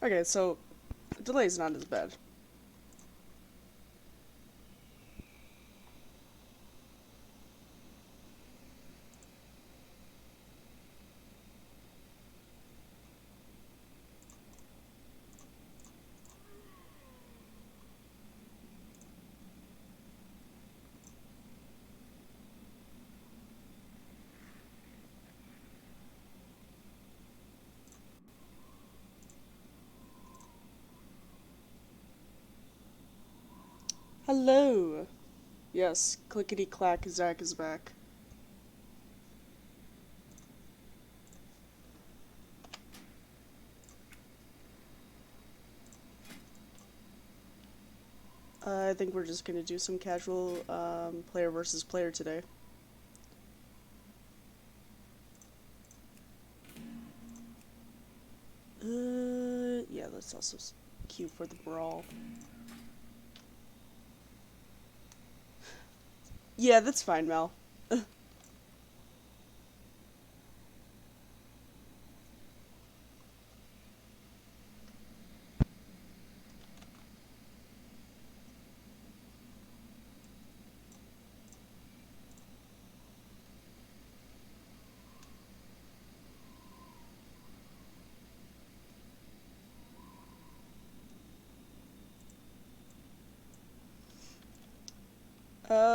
Okay, so the delay's not as bad. Hello! Yes, clickety clack, Zach is back. I think we're just gonna do some casual player versus player today. Yeah, let's also queue for the brawl. Yeah, that's fine, Mel.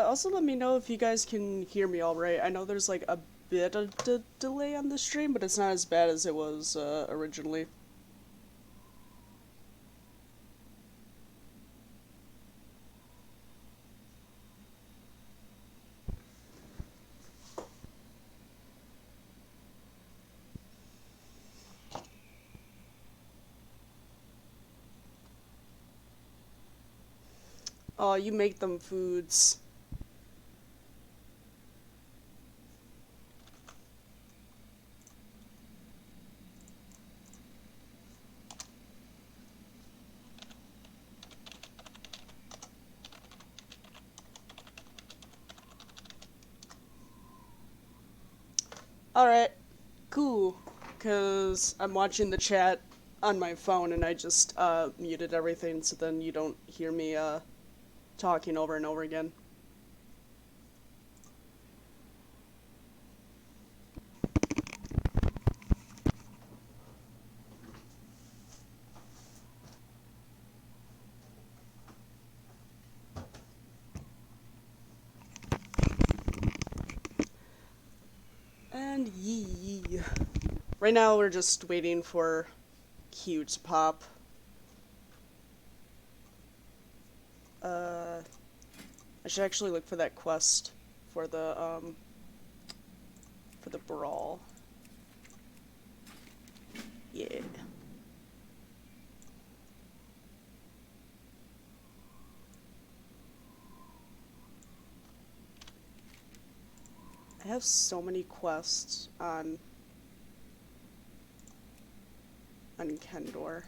Also let me know if you guys can hear me alright. I know there's like a bit of delay on the stream, but it's not as bad as it was originally. Oh, you make them foods. Alright, cool. Because I'm watching the chat on my phone and I just muted everything so then you don't hear me talking over and over again. And yee. Right now we're just waiting for Q to pop. I should actually look for that quest for the brawl. Yeah. I have so many quests on Kendor.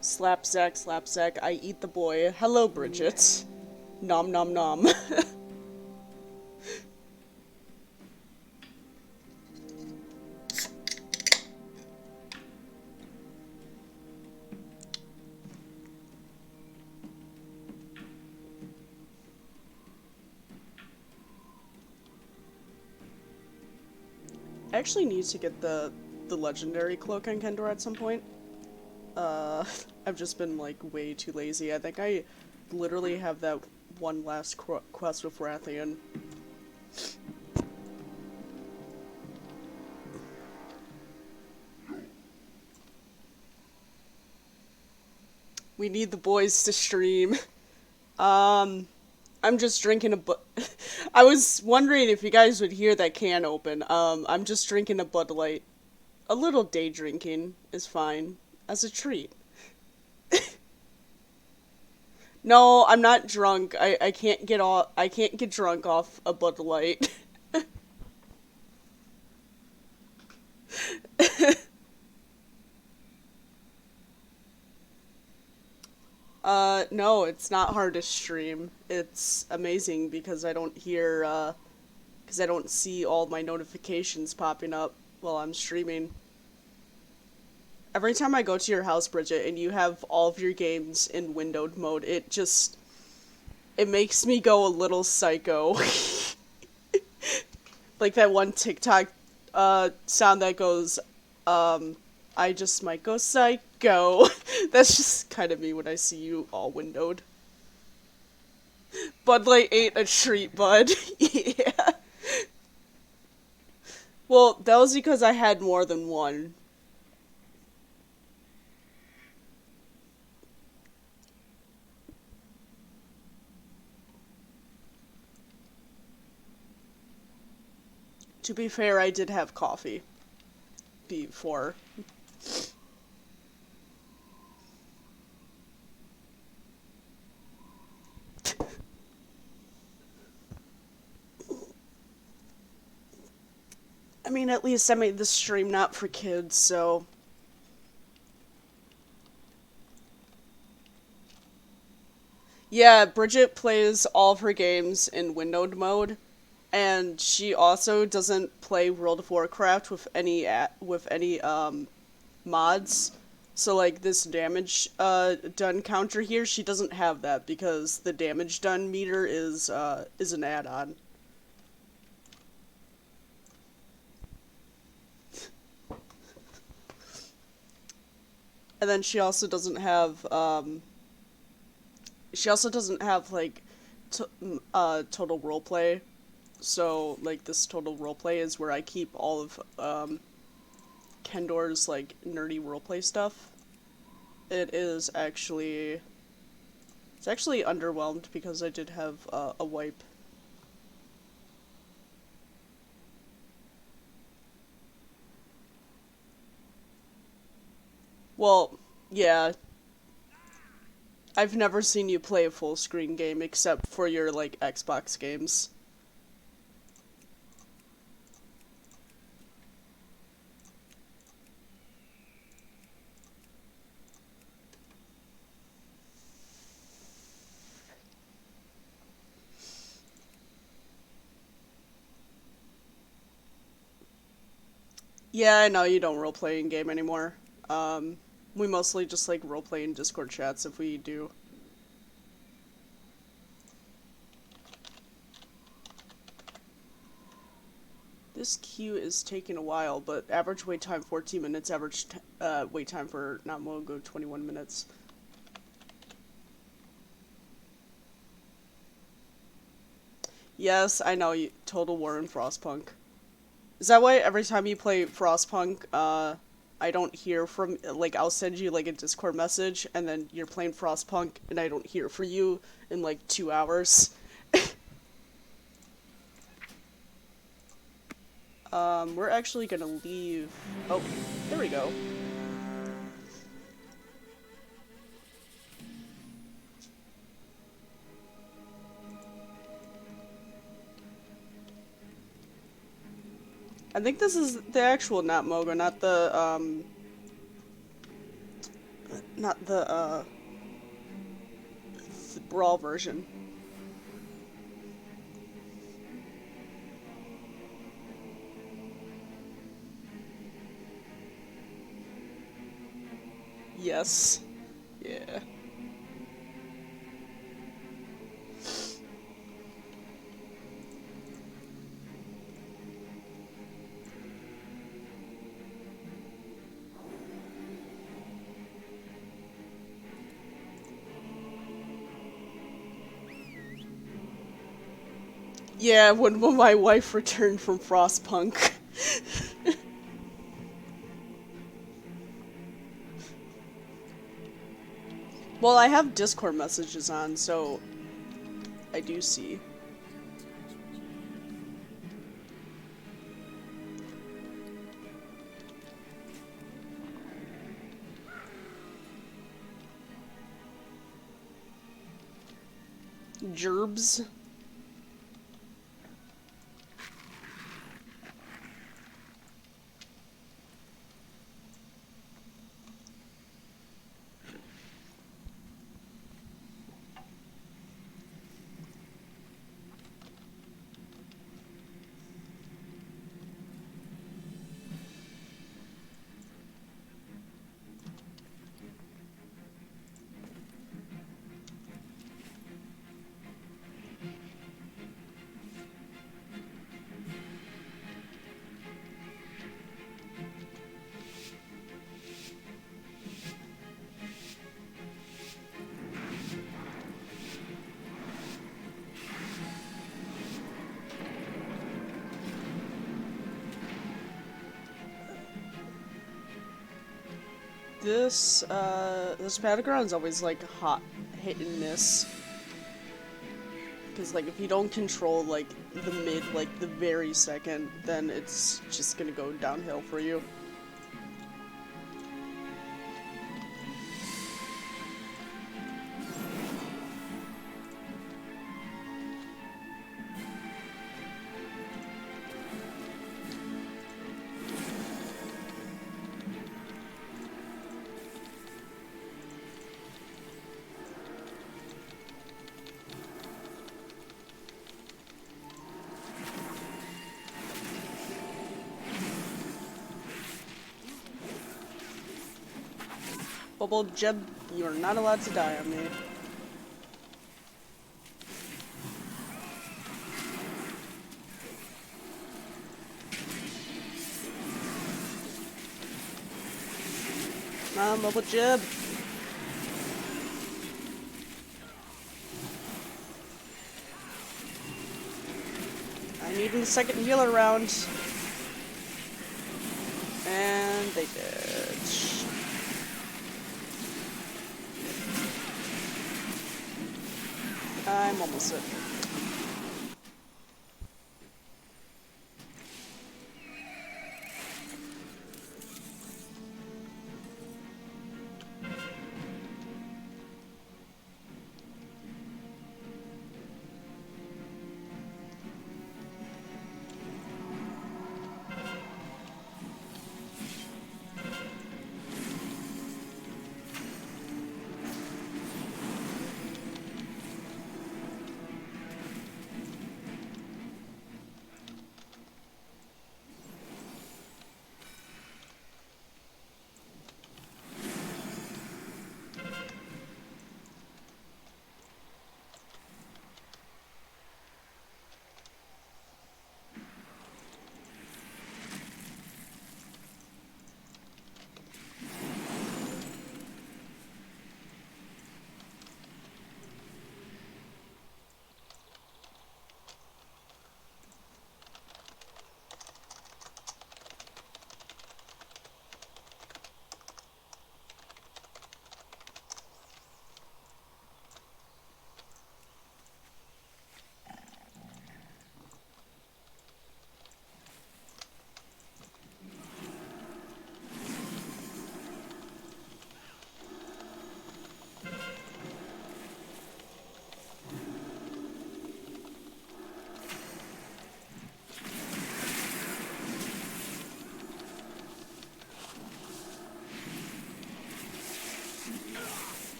Slap Zach, I eat the boy. Hello, Bridget. Nom nom nom. I actually need to get the legendary cloak on Kendor at some point. Uh, I've just been like way too lazy. I think I literally have that one last quest with Rathian. We need the boys to stream. I'm just drinking I was wondering if you guys would hear that can open. I'm just drinking a Bud Light. A little day drinking is fine. As a treat. No, I'm not drunk. I can't get off. I can't get drunk off a Bud Light. No, it's not hard to stream. It's amazing because because I don't see all my notifications popping up while I'm streaming. Every time I go to your house, Bridget, and you have all of your games in windowed mode, it makes me go a little psycho. Like that one TikTok sound that goes, I just might go psycho. That's just kind of me when I see you all windowed. Bud Light ate a treat, bud. Yeah. Well, that was because I had more than one. To be fair, I did have coffee before. I mean, at least I made the stream not for kids, so. Yeah, Bridget plays all of her games in windowed mode, and she also doesn't play World of Warcraft with any mods. So like this damage done counter here, she doesn't have that because the damage done meter is an add-on. And then she also doesn't have like total roleplay. So like this total roleplay is where I keep all of Kendor's like nerdy roleplay stuff. It is actually it's actually underwhelmed because I did have a wipe. Well, yeah, I've never seen you play a full screen game except for your like Xbox games. Yeah, I know you don't roleplay in game anymore. We mostly just like roleplay in Discord chats if we do. This queue is taking a while, but average wait time 14 minutes, wait time for not-mogo 21 minutes. Yes, I know, Total War and Frostpunk. Is that why every time you play Frostpunk, I don't hear from, like, I'll send you, like, a Discord message, and then you're playing Frostpunk, and I don't hear from you in, like, 2 hours? We're actually gonna leave... Oh, there we go. I think this is the actual Not Mogo, not the Brawl version. Yes. Yeah. Yeah, when my wife returned from Frostpunk. Well, I have Discord messages on, so I do see. Gerbs. This battleground's always, like, hot hit and miss. Because, like, if you don't control, like, the mid, like, the very second, then it's just gonna go downhill for you. Bubble Jeb, you're not allowed to die on me. Come on, Bubble Jeb. I need a second healer round. And they did. I'm almost it.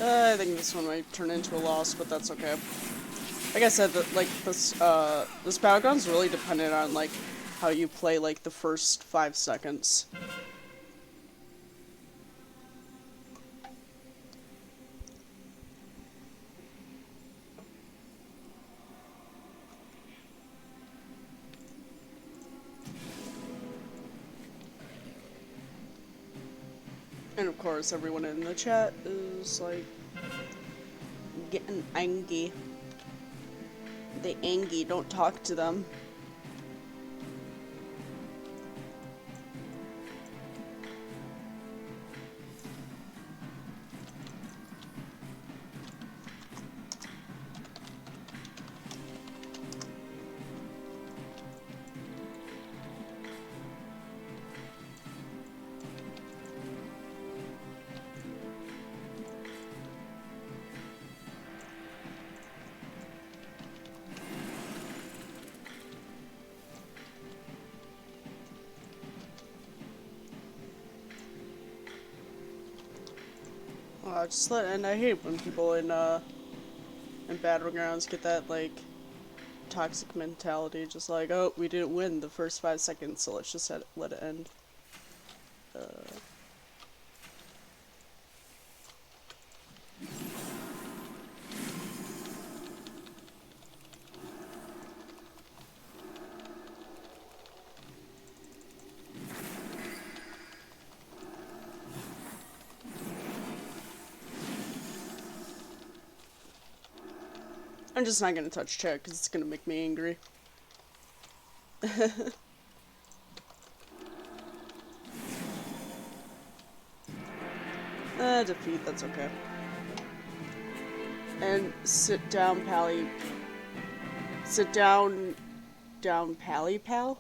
I think this one might turn into a loss, but that's okay. Like I said, like this battleground's really dependent on like how you play like the first 5 seconds. And of course, everyone in the chat is like getting angry. They angry, don't talk to them. Just let, and I hate when people in Battlegrounds get that, like, toxic mentality, just like, oh, we didn't win the first 5 seconds, so let's just let it end. I'm just not gonna touch chat because it's gonna make me angry. Defeat, that's okay. And sit down, Pally. Sit down, Pally, pal?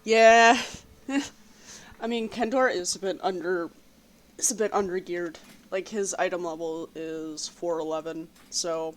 Yeah. I mean, Kendor is a bit under geared. Like his item level is 411, so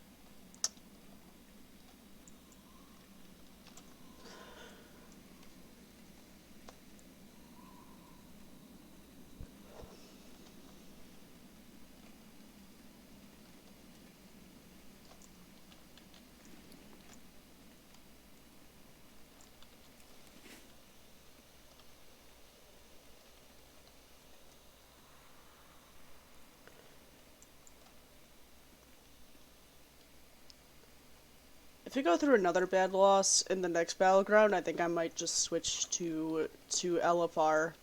if we go through another bad loss in the next battleground, I think I might just switch to LFR.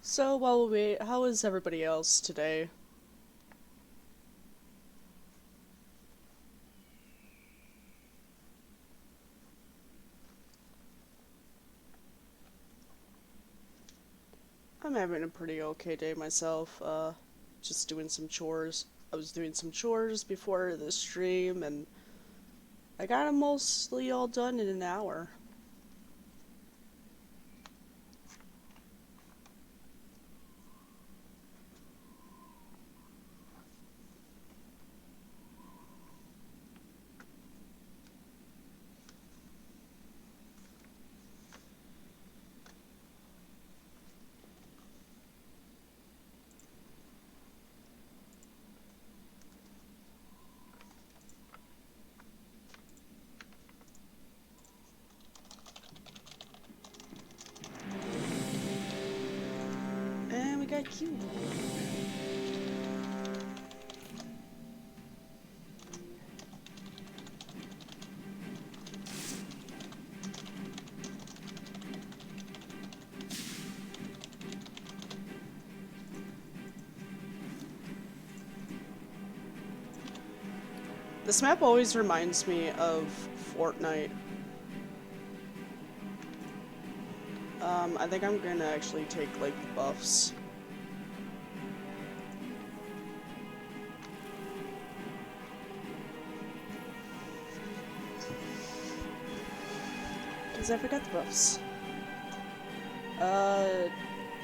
So while we wait, how is everybody else today? I'm having a pretty okay day myself. Just doing some chores. I was doing some chores before the stream, and I got them mostly all done in an hour. cute. This map always reminds me of Fortnite. I think I'm gonna actually take, like, the buffs. Because I forgot the buffs.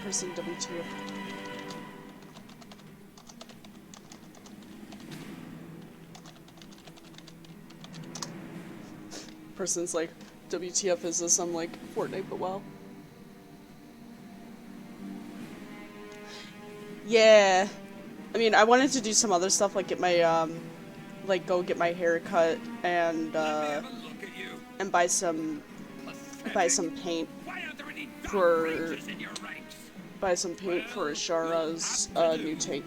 Person W2. Person's like, WTF is this? I'm like, Fortnite, but well. Yeah. I mean, I wanted to do some other stuff, like get my, like go get my hair cut and buy some paint for, Ashara's, new tank.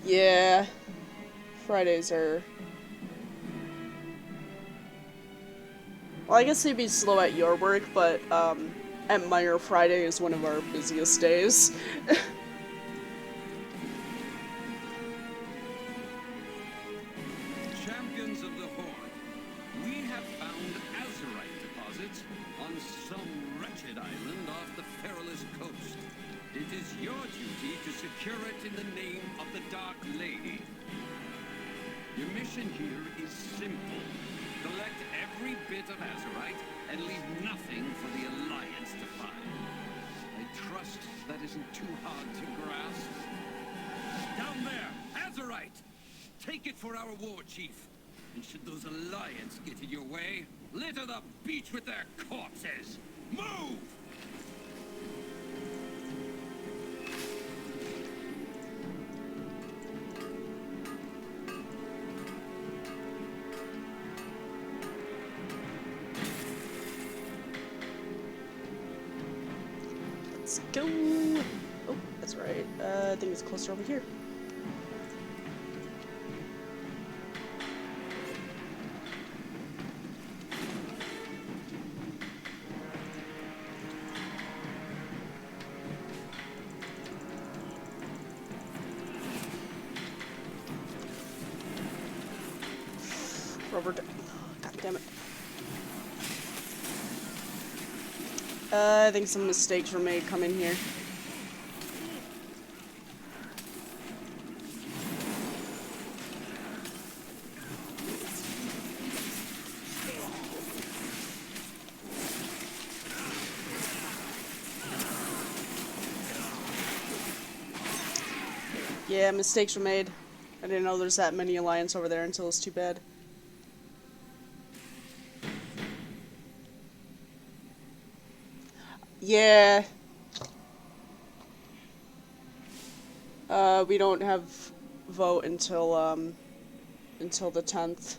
Yeah. Fridays are... Well, I guess they'd be slow at your work, but, at Meyer, Friday is one of our busiest days. Champions of the Horde, we have found azurite deposits on some wretched island off the perilous coast. It is your duty to secure it in the name of the Dark Lady. Your mission here is simple. Collect every bit of azurite and leave nothing for the Alliance to find. I trust that isn't too hard to grasp. Down there, azurite! Take it for our war chief. And should those Alliance get in your way, litter the beach with their corpses. Move! Let's go! Oh, that's right. I think it's closer over here. Rubber. God damn it. I think some mistakes were made coming here. Yeah, mistakes were made. I didn't know there's that many Alliance over there until it's too bad. Yeah. We don't have vote until the 10th.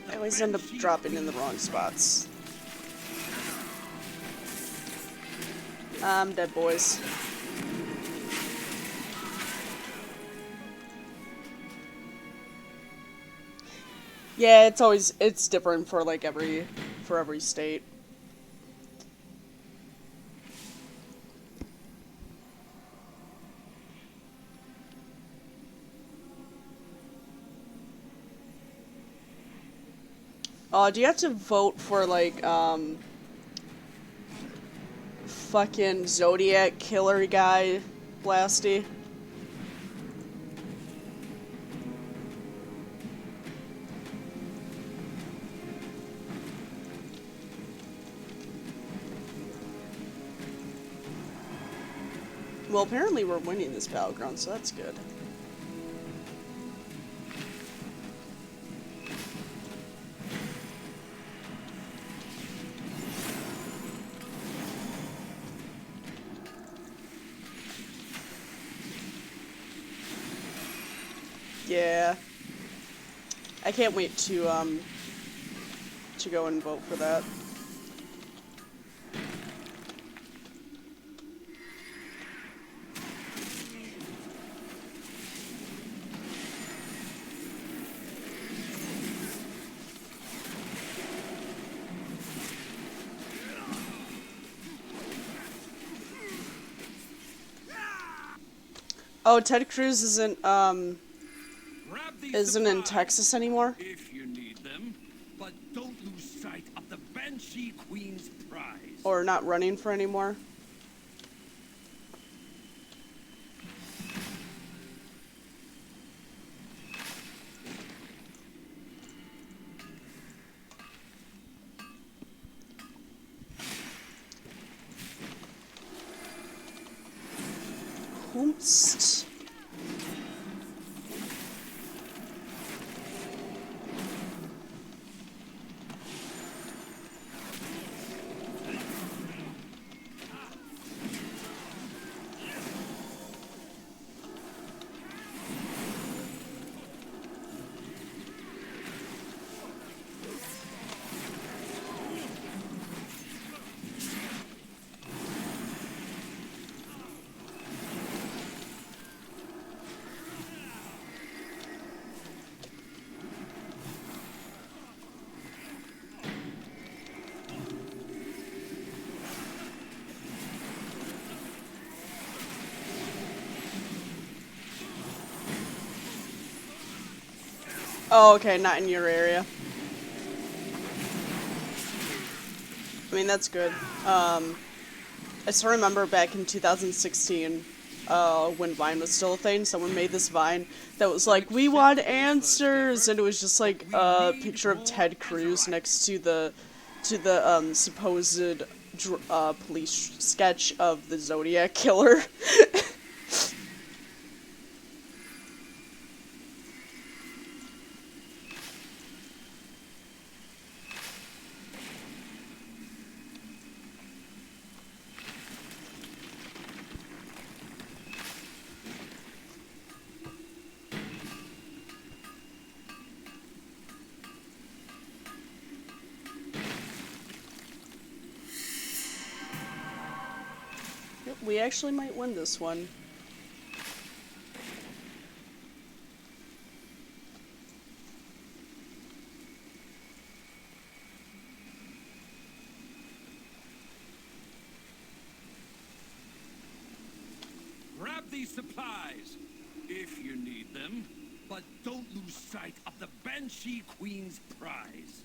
I always end up dropping in the wrong spots. I'm dead, boys. Yeah, it's different for like every state. Do you have to vote for, like, fucking Zodiac killer guy, Blasty? Well, apparently we're winning this battleground, so that's good. Yeah. I can't wait to go and vote for that. Oh, Ted Cruz Grab these isn't in supplies Texas anymore? if you need them, but don't lose sight of the Banshee Queen's prize. Or not running for anymore? Hoomst. Oh, okay, not in your area. I mean, that's good. I still remember back in 2016, when Vine was still a thing, someone made this Vine that was like, "We want answers," and it was just like a picture of Ted Cruz next to the supposed police sketch of the Zodiac killer. We actually might win this one. Grab these supplies if you need them, but don't lose sight of the Banshee Queen's prize.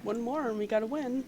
One more and we gotta win.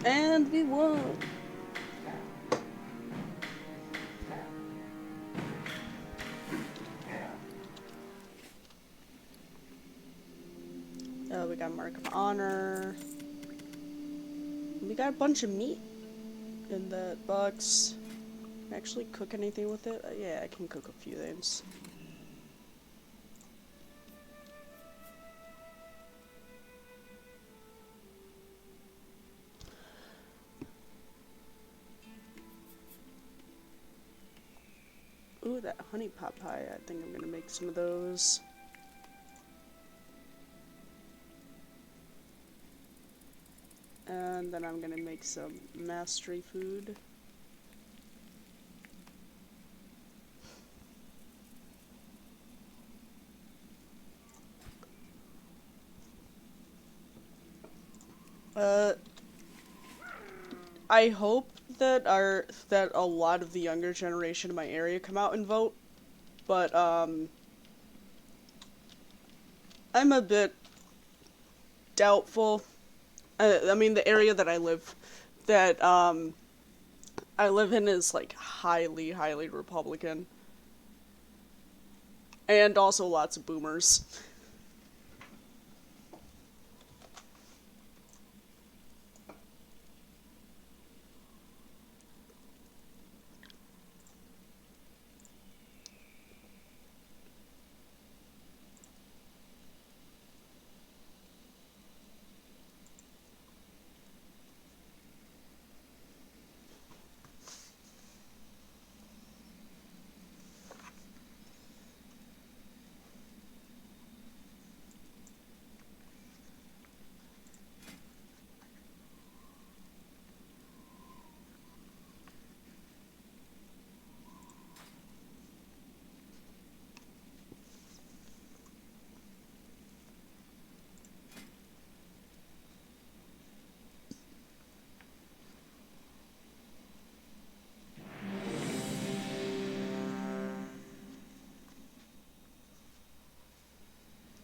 And we won. We got Mark of Honor. We got a bunch of meat in that box. Can I actually cook anything with it? Yeah, I can cook a few things. Ooh, Ooh, that honey pot pie. I think I'm gonna make some of those. And then I'm gonna make some mastery food. I hope that a lot of the younger generation in my area come out and vote, but I'm a bit doubtful. I mean, the area that I live in is like highly, highly Republican, and also lots of boomers.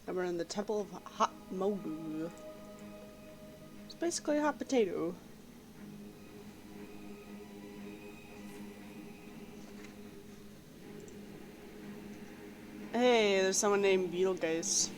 And we're in the Temple of Hot Mogu. It's basically a hot potato. Hey, there's someone named Beetlegeist.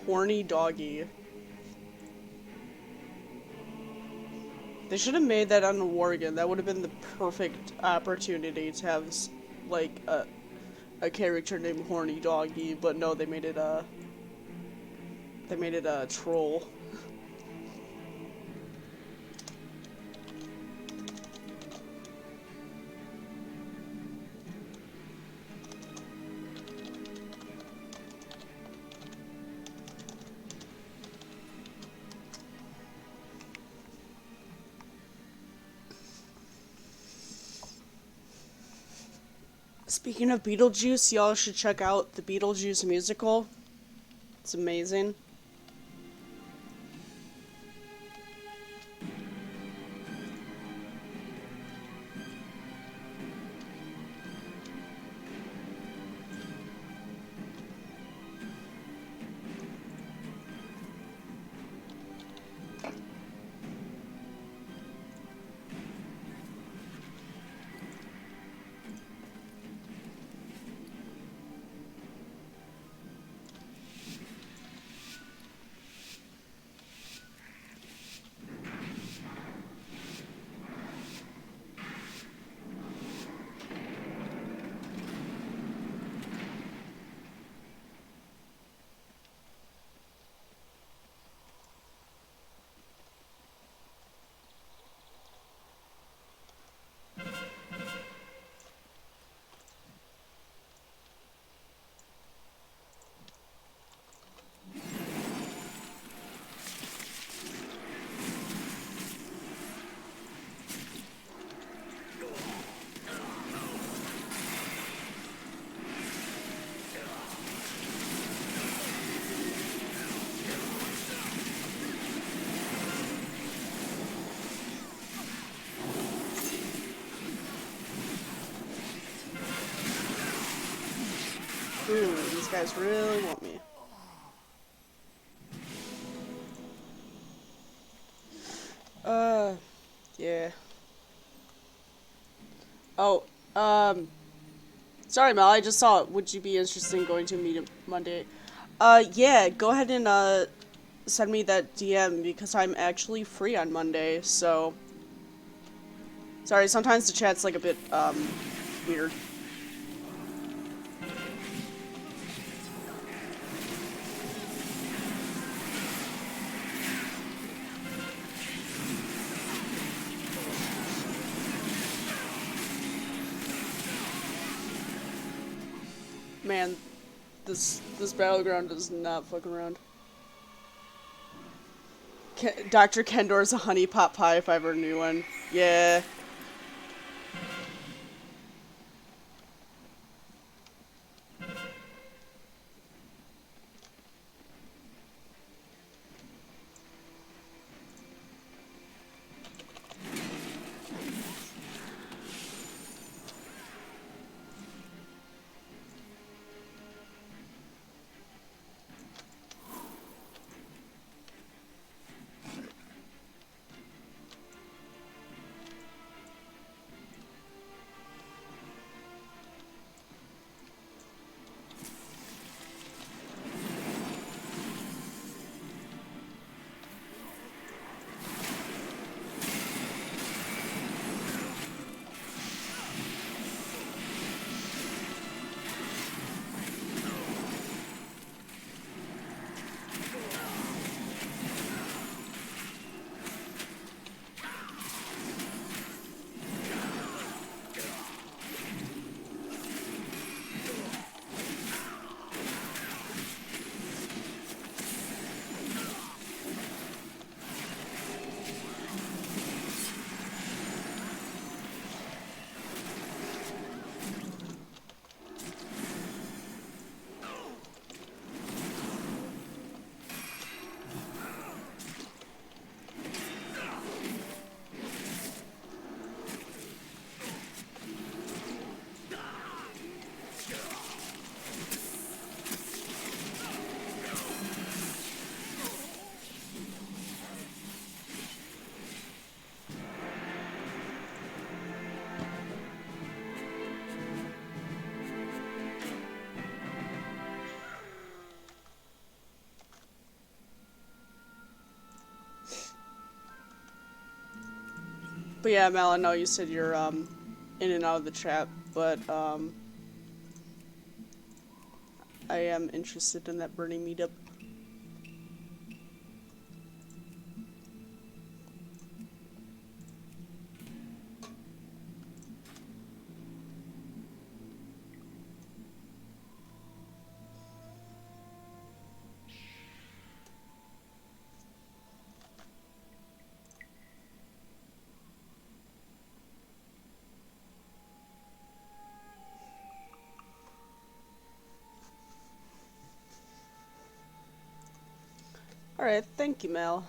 Horny doggy. They should have made that on Worgen. That would have been the perfect opportunity to have, like, a character named Horny Doggy, but no, they made it a troll. Speaking of Beetlejuice, y'all should check out the Beetlejuice musical. It's amazing. Ooh, these guys really want me. Yeah. Oh, sorry Mel, I just saw it. Would you be interested in going to a meetup Monday? Yeah, go ahead and, send me that DM because I'm actually free on Monday, so... Sorry, sometimes the chat's like a bit, weird. Man, this battleground is not fucking around. Dr. Kendor's a honey pot pie if I ever knew one. Yeah. But yeah, Mal, I know you said you're, in and out of the chat, but, I am interested in that Burning meetup. Alright, thank you, Mel.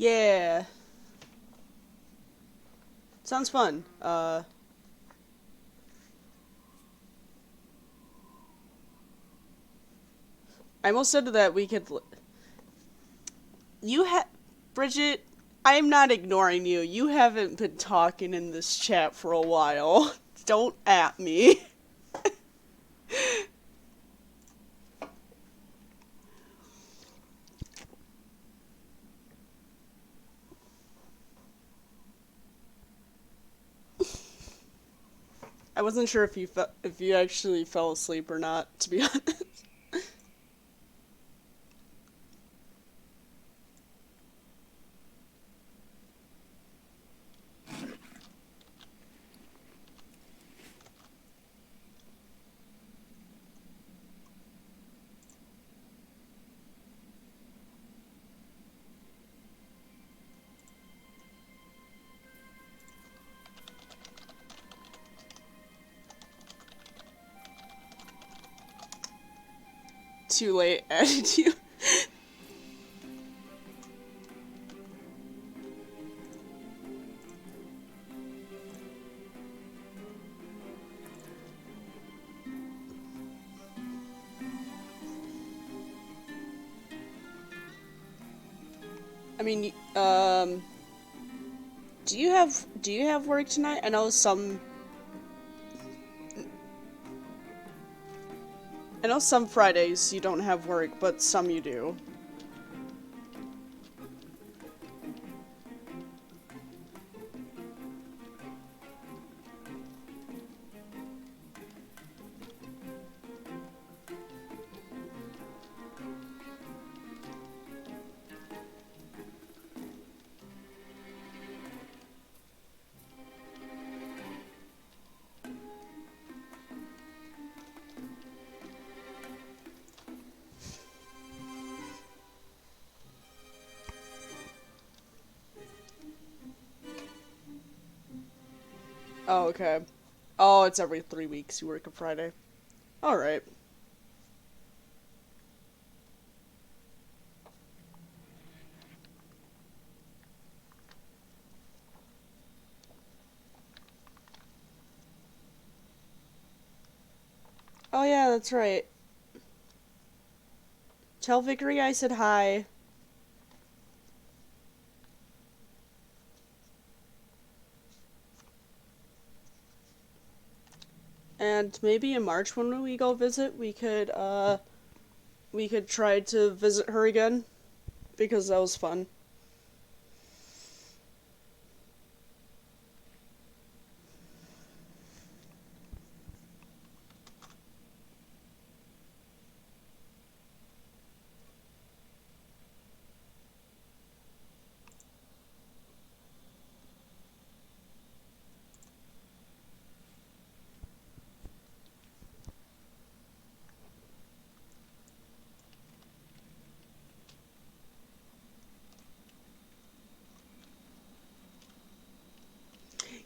Yeah. Sounds fun. I almost said that we could... Bridget, I'm not ignoring you. You haven't been talking in this chat for a while. Don't at me. I wasn't sure if you actually fell asleep or not, to be honest. Too late added you. I mean, do you have work tonight? I know some Fridays you don't have work, but some you do. Oh, okay. Oh, it's every 3 weeks you work a Friday. Alright. Oh yeah, that's right. Tell Vickery I said hi. And maybe in March when we go visit, we could try to visit her again because that was fun.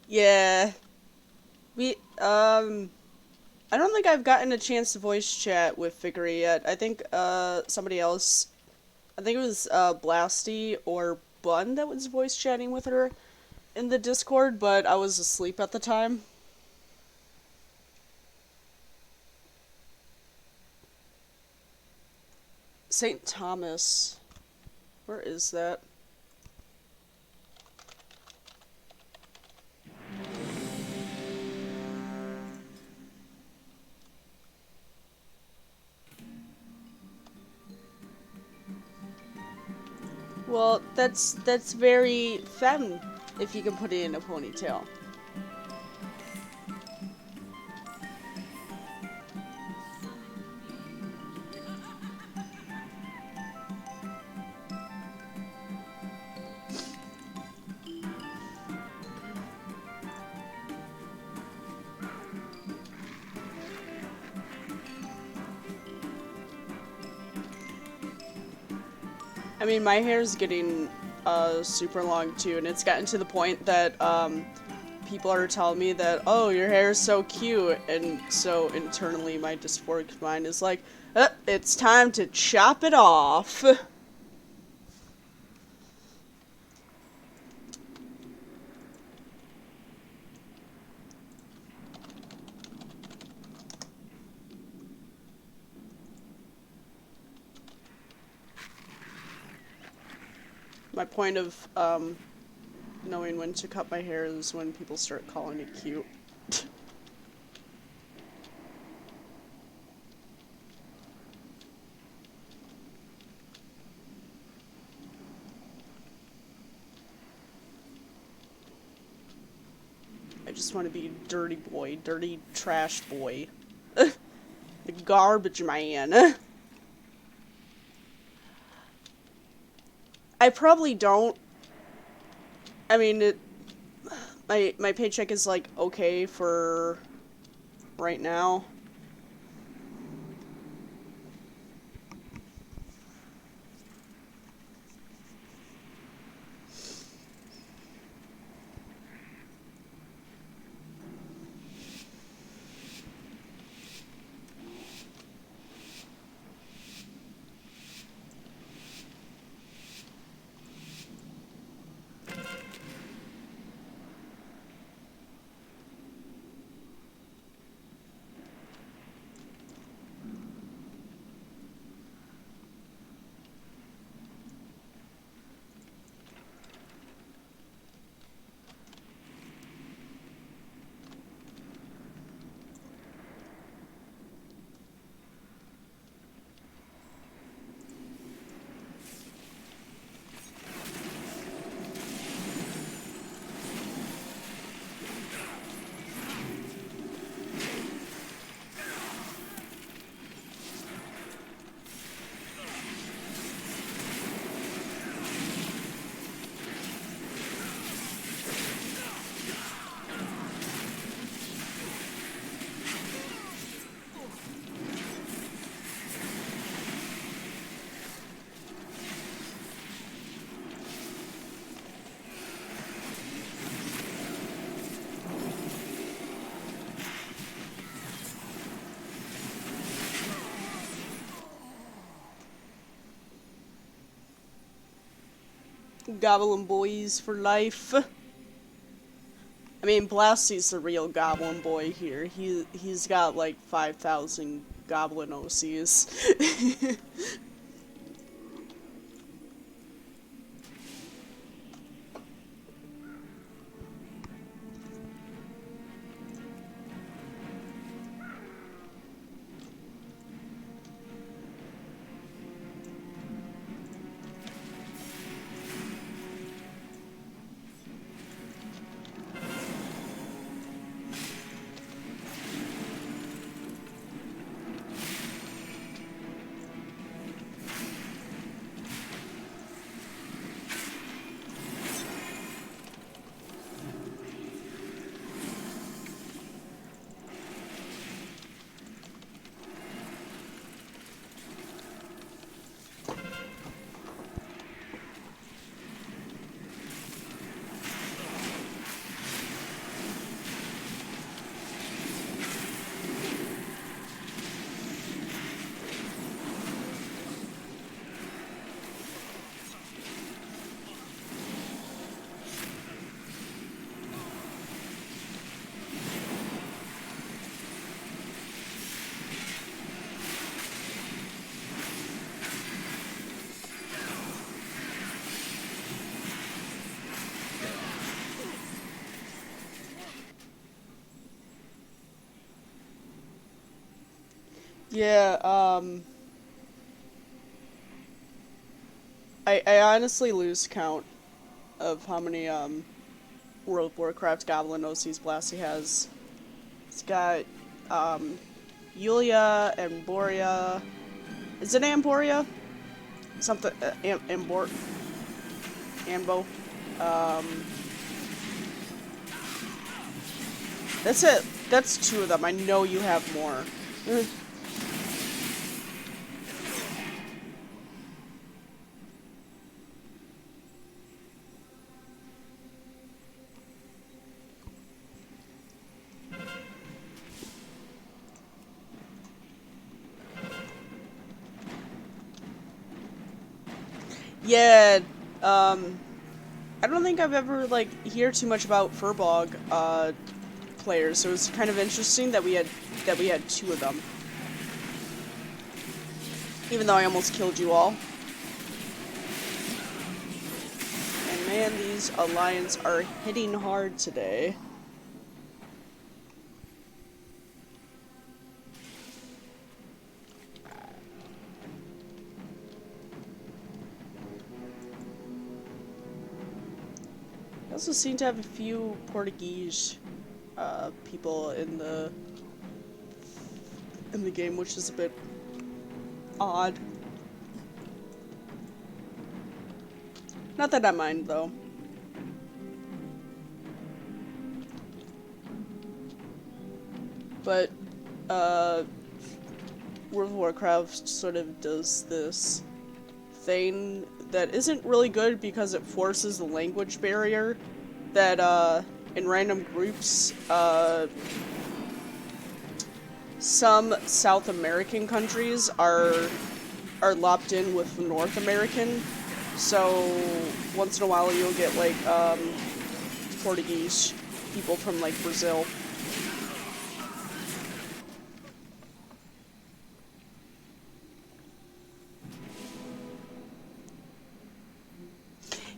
Yeah. We I don't think I've gotten a chance to voice chat with Vickery yet. I think somebody else, I think it was Blasty or Bun that was voice chatting with her in the Discord, but I was asleep at the time. St. Thomas. Where is that? Well, that's very femme if you can put it in a ponytail. I mean, my hair's getting super long too, and it's gotten to the point that people are telling me that, oh, your hair is so cute, and so internally my dysphoric mind is like, it's time to chop it off. My point of knowing when to cut my hair is when people start calling it cute. I just want to be dirty boy, dirty trash boy. The garbage man. I probably don't. I mean, my paycheck is like okay for right now. Goblin boys for life. I mean, Blasty's the real goblin boy here. He's got like 5,000 goblin OCs. Yeah, I honestly lose count of how many, World of Warcraft Goblin OCs Blasty has. It's got, Yulia, Amboria. Is it Amboria? Something, Ambo. Um, that's it. That's two of them. I know you have more. Yeah, I don't think I've ever, like, hear too much about Furbog, players, so it's kind of interesting that we had two of them. Even though I almost killed you all. And man, these Alliance are hitting hard today. I also seem to have a few Portuguese people in the game, which is a bit odd. Not that I mind though. But World of Warcraft sort of does this thing that isn't really good because it forces the language barrier that in random groups some South American countries are lopped in with North American, so once in a while you'll get like Portuguese people from like Brazil.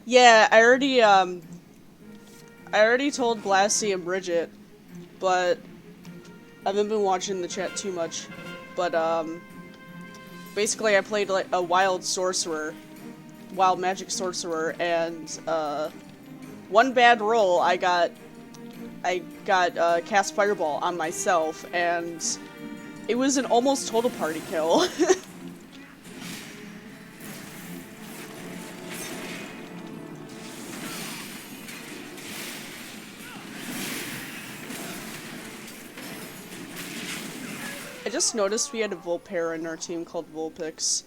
Yeah, I already told Blassie and Bridget, but I haven't been watching the chat too much. But basically I played like a wild magic sorcerer, and one bad roll I got cast fireball on myself, and it was an almost total party kill. I just noticed we had a Volpera in our team called Vulpix.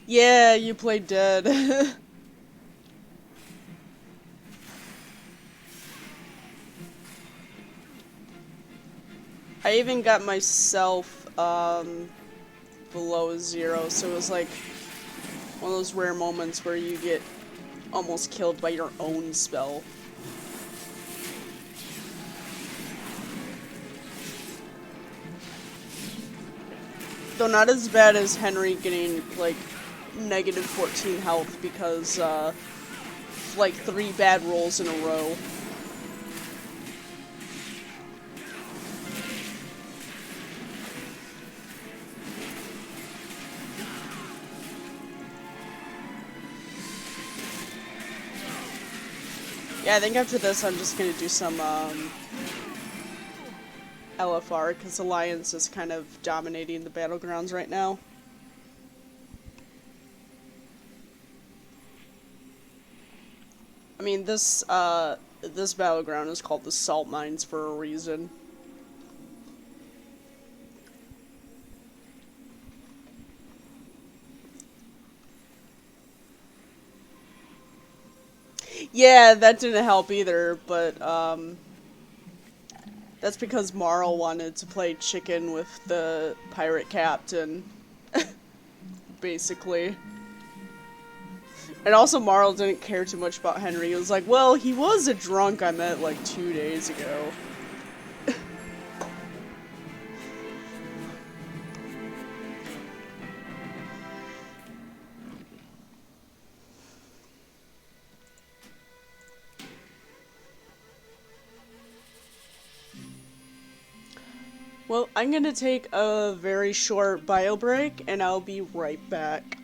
Yeah, you played dead. I even got myself below 0, so it was like one of those rare moments where you get almost killed by your own spell. Though not as bad as Henry getting like negative 14 health because like 3 bad rolls in a row. Yeah, I think after this I'm just gonna do some LFR, because Alliance is kind of dominating the battlegrounds right now. I mean, this battleground is called the Salt Mines for a reason. Yeah, that didn't help either, but that's because Marl wanted to play chicken with the pirate captain, basically. And also Marl didn't care too much about Henry. He was like, well, he was a drunk I met like 2 days ago. Well, I'm gonna take a very short bio break, and I'll be right back.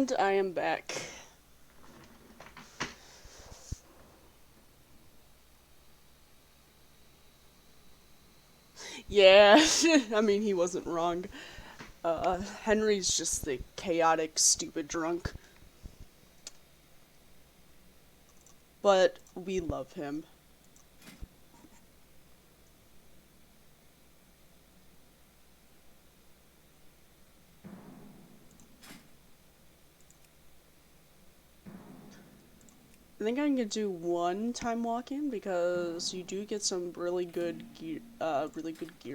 And I am back. Yeah, I mean, he wasn't wrong. Henry's just the chaotic, stupid drunk. But we love him. I think I'm gonna do one time walking because you do get some really good gear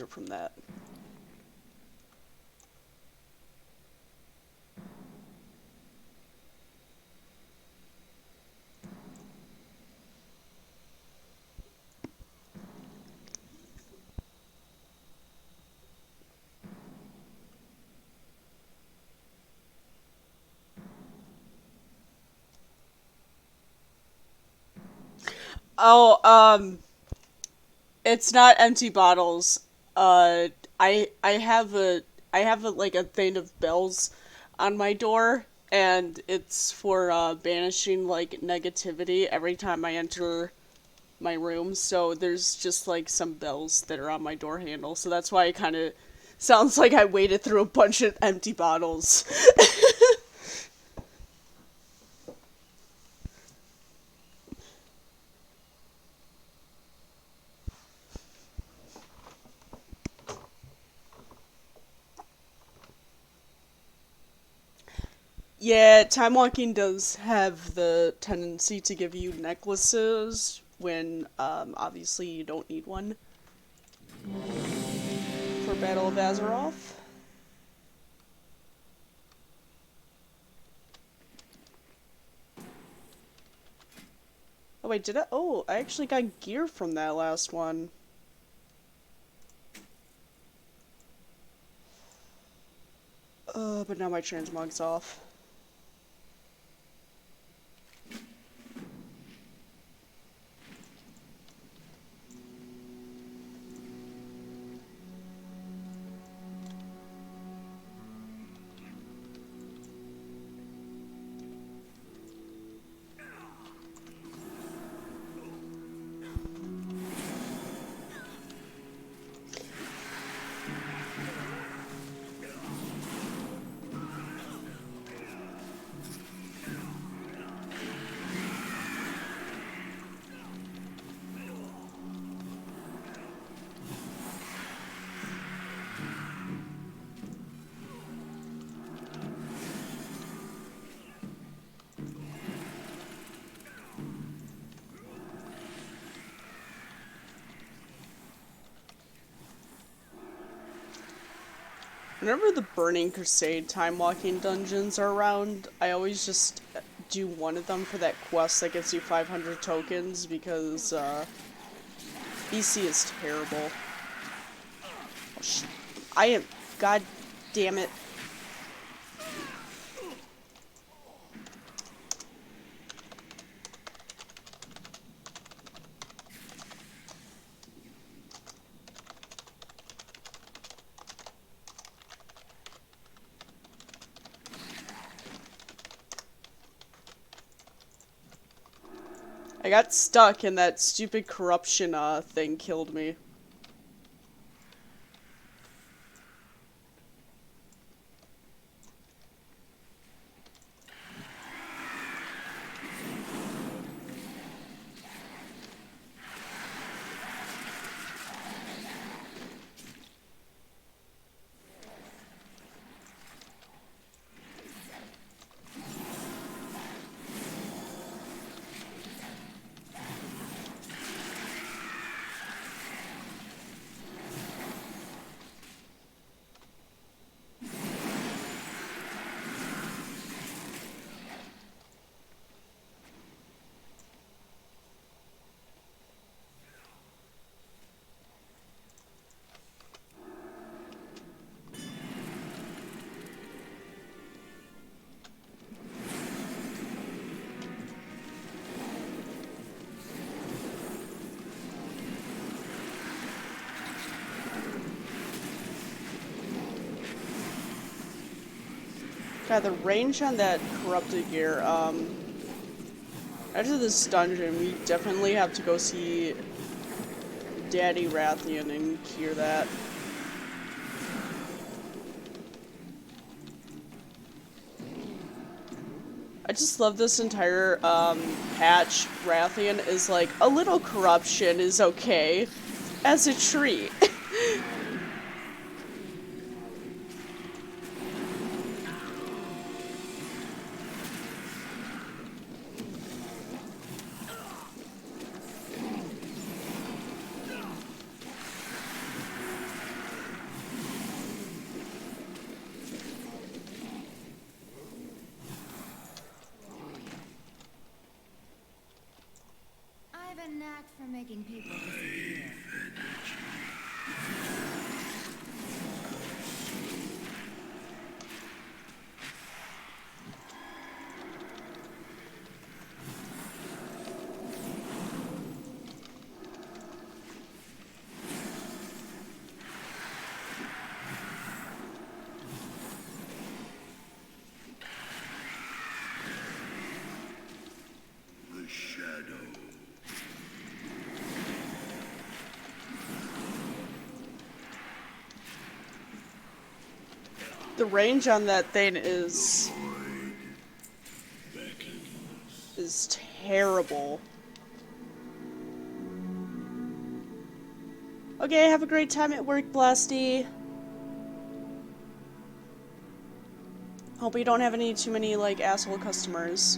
from that. Oh, it's not empty bottles. Uh, I have a like a thing of bells on my door, and it's for banishing like negativity every time I enter my room. So there's just like some bells that are on my door handle. So that's why it kind of sounds like I waded through a bunch of empty bottles. Yeah, time walking does have the tendency to give you necklaces when obviously you don't need one for Battle of Azeroth. Oh wait, did I? Oh, I actually got gear from that last one. But now my transmog's off. Whenever the Burning Crusade time walking dungeons are around, I always just do one of them for that quest that gets you 500 tokens because BC is terrible. Oh, I am. God damn it. I got stuck and that stupid corruption thing killed me. God, the range on that corrupted gear, after this dungeon, we definitely have to go see Daddy Rathian and hear that. I just love this entire, patch. Rathian is like, a little corruption is okay, as a treat. I have a knack for making people disappear. The shadow. The range on that thing is terrible. Okay, have a great time at work, Blasty. Hope you don't have too many, like, asshole customers.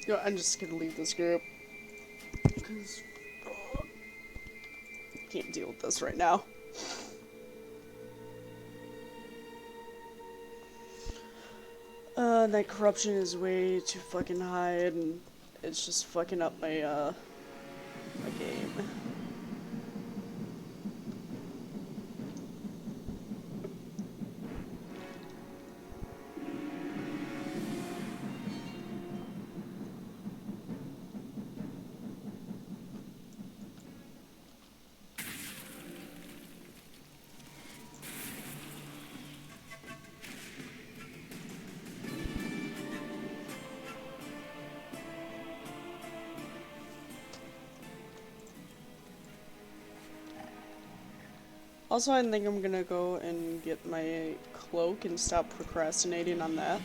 Yo, I'm just gonna leave this group. Because I can't deal with this right now. That corruption is way too fucking high, and it's just fucking up my, my game. Also, I think I'm gonna go and get my cloak and stop procrastinating on that.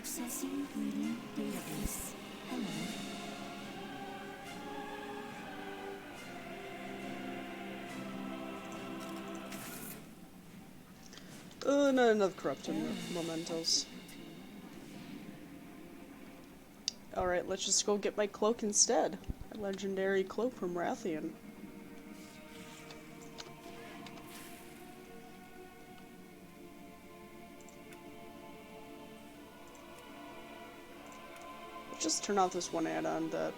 Accessing reading database. Hello. Not enough corrupted mementos. Alright, let's just go get my cloak instead. A legendary cloak from Rathian. Just turn off this one add-on that,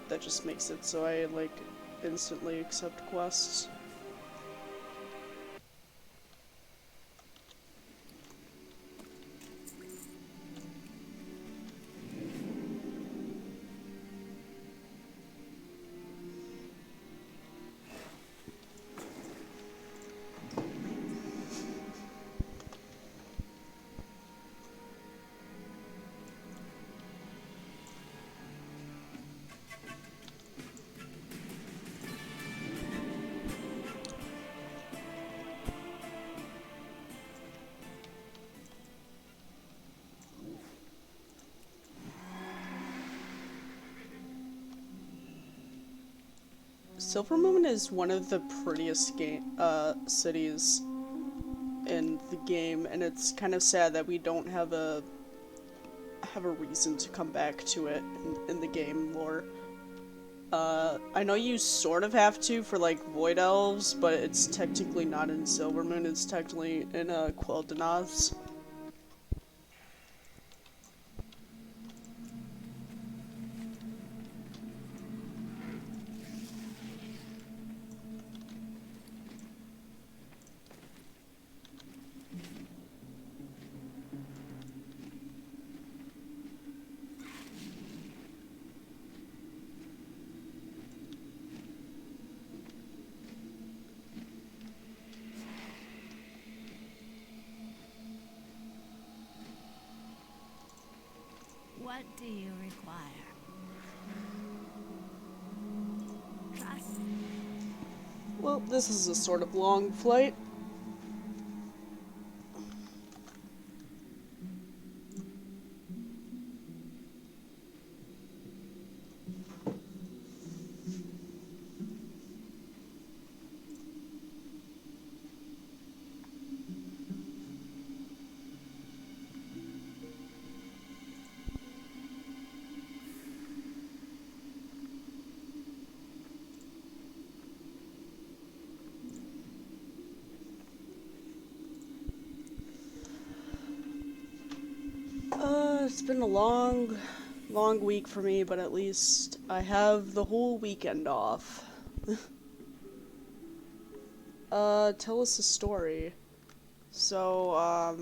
that just makes it so I, like, instantly accept quests. Silvermoon is one of the prettiest cities in the game, and it's kind of sad that we don't have a reason to come back to it in the game lore. I know you sort of have to for like Void Elves, but it's technically not in Silvermoon, it's technically in Quel'Danas. What do you require? Trust. Well, this is a sort of long flight. It's been a long week for me, but at least I have the whole weekend off. Tell us a story. So,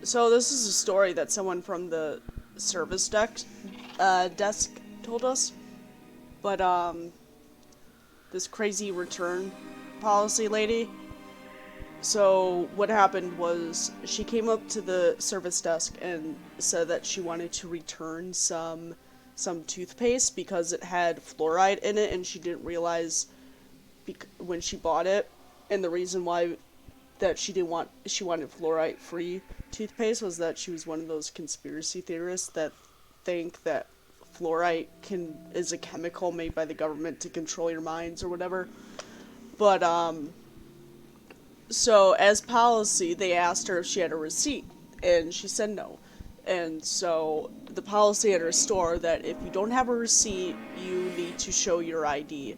so this is a story that someone from the service desk told us. But, this crazy return policy lady. So what happened was she came up to the service desk and said that she wanted to return some toothpaste because it had fluoride in it, and she didn't realize when she bought it. And the reason why that she wanted fluoride free toothpaste was that she was one of those conspiracy theorists that think that fluoride is a chemical made by the government to control your minds or whatever. But so, as policy, they asked her if she had a receipt, and she said no. And so, the policy at her store that if you don't have a receipt, you need to show your ID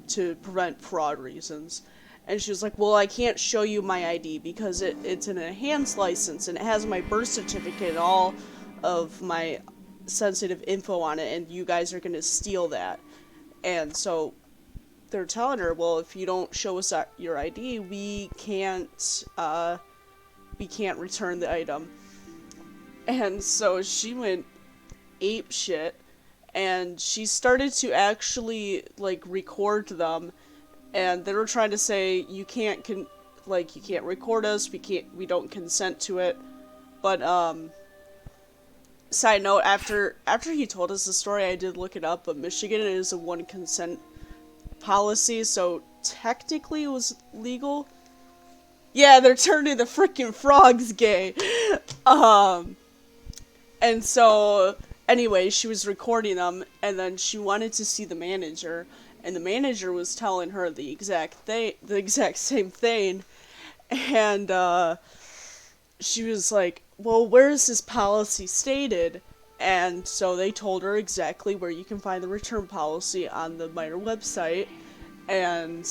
to prevent fraud reasons. And she was like, well, I can't show you my ID because it's an enhanced license, and it has my birth certificate and all of my sensitive info on it, and you guys are going to steal that. And so they're telling her, well, if you don't show us your ID, we can't return the item. And so she went ape shit, and she started to actually like record them, and they were trying to say you can't record us, we don't consent to it. But Side note, after he told us the story, I did look it up, but Michigan is a one consent policy, so technically it was legal. Yeah, they're turning the freaking frogs gay. Um, and so anyway, she was recording them, and then she wanted to see the manager, and the manager was telling her the exact same thing, and she was like, well, where is this policy stated? And so they told her exactly where you can find the return policy on the minor website. And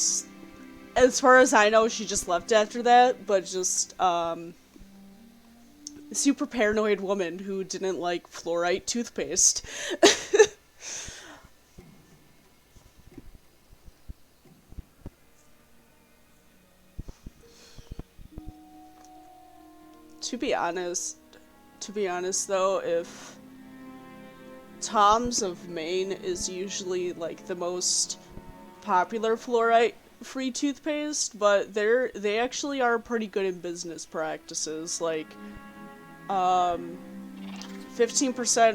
as far as I know, she just left after that, but just, super paranoid woman who didn't like fluoride toothpaste. to be honest, to be honest though, if Tom's of Maine is usually like the most popular fluoride free toothpaste, but they actually are pretty good in business practices. Like, 15%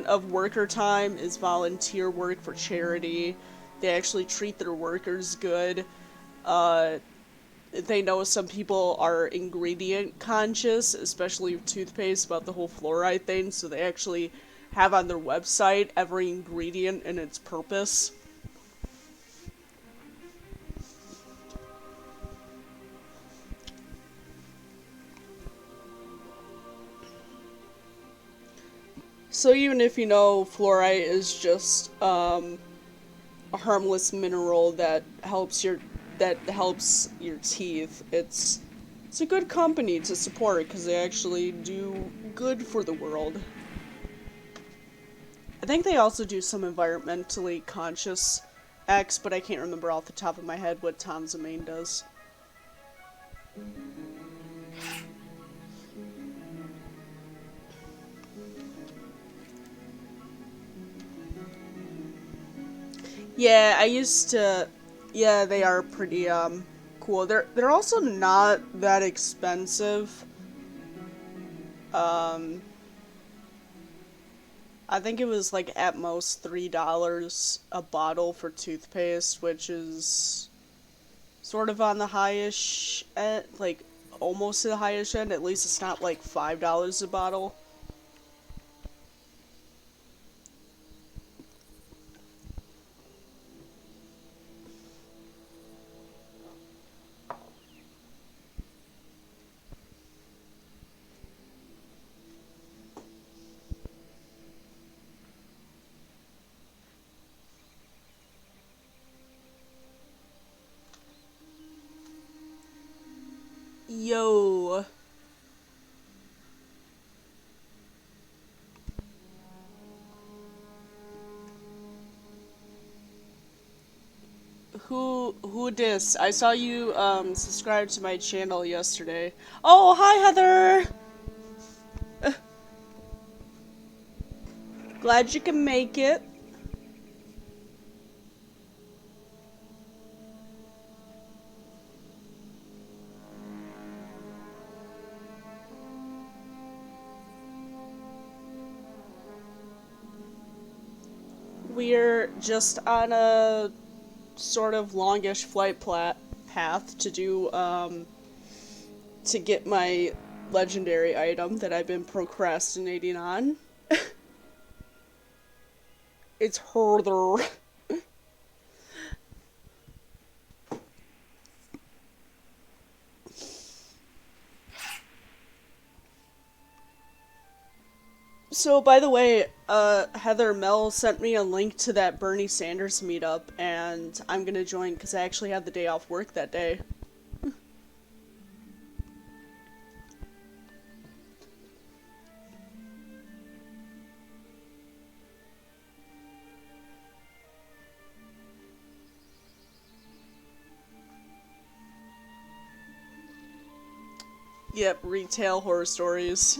of worker time is volunteer work for charity. They actually treat their workers good. Uh, they know some people are ingredient conscious, especially with toothpaste, about the whole fluoride thing, so they actually have on their website every ingredient and its purpose. So even if you know fluoride is just a harmless mineral that helps your teeth, it's a good company to support because they actually do good for the world. I think they also do some environmentally conscious acts, but I can't remember off the top of my head what Tom's of Maine does. Yeah, I used to. Yeah, they are pretty cool. They're also not that expensive. Um, I think it was like at most $3 a bottle for toothpaste, which is sort of on the highish end, like almost to the highest end. At least it's not like $5 a bottle. Yo, who dis? I saw you subscribe to my channel yesterday. Oh, hi Heather. Glad you can make it. We're just on a sort of longish path to do to get my legendary item that I've been procrastinating on. It's Herther. So, by the way, Heather Mel sent me a link to that Bernie Sanders meetup, and I'm gonna join because I actually had the day off work that day. Yep, retail horror stories.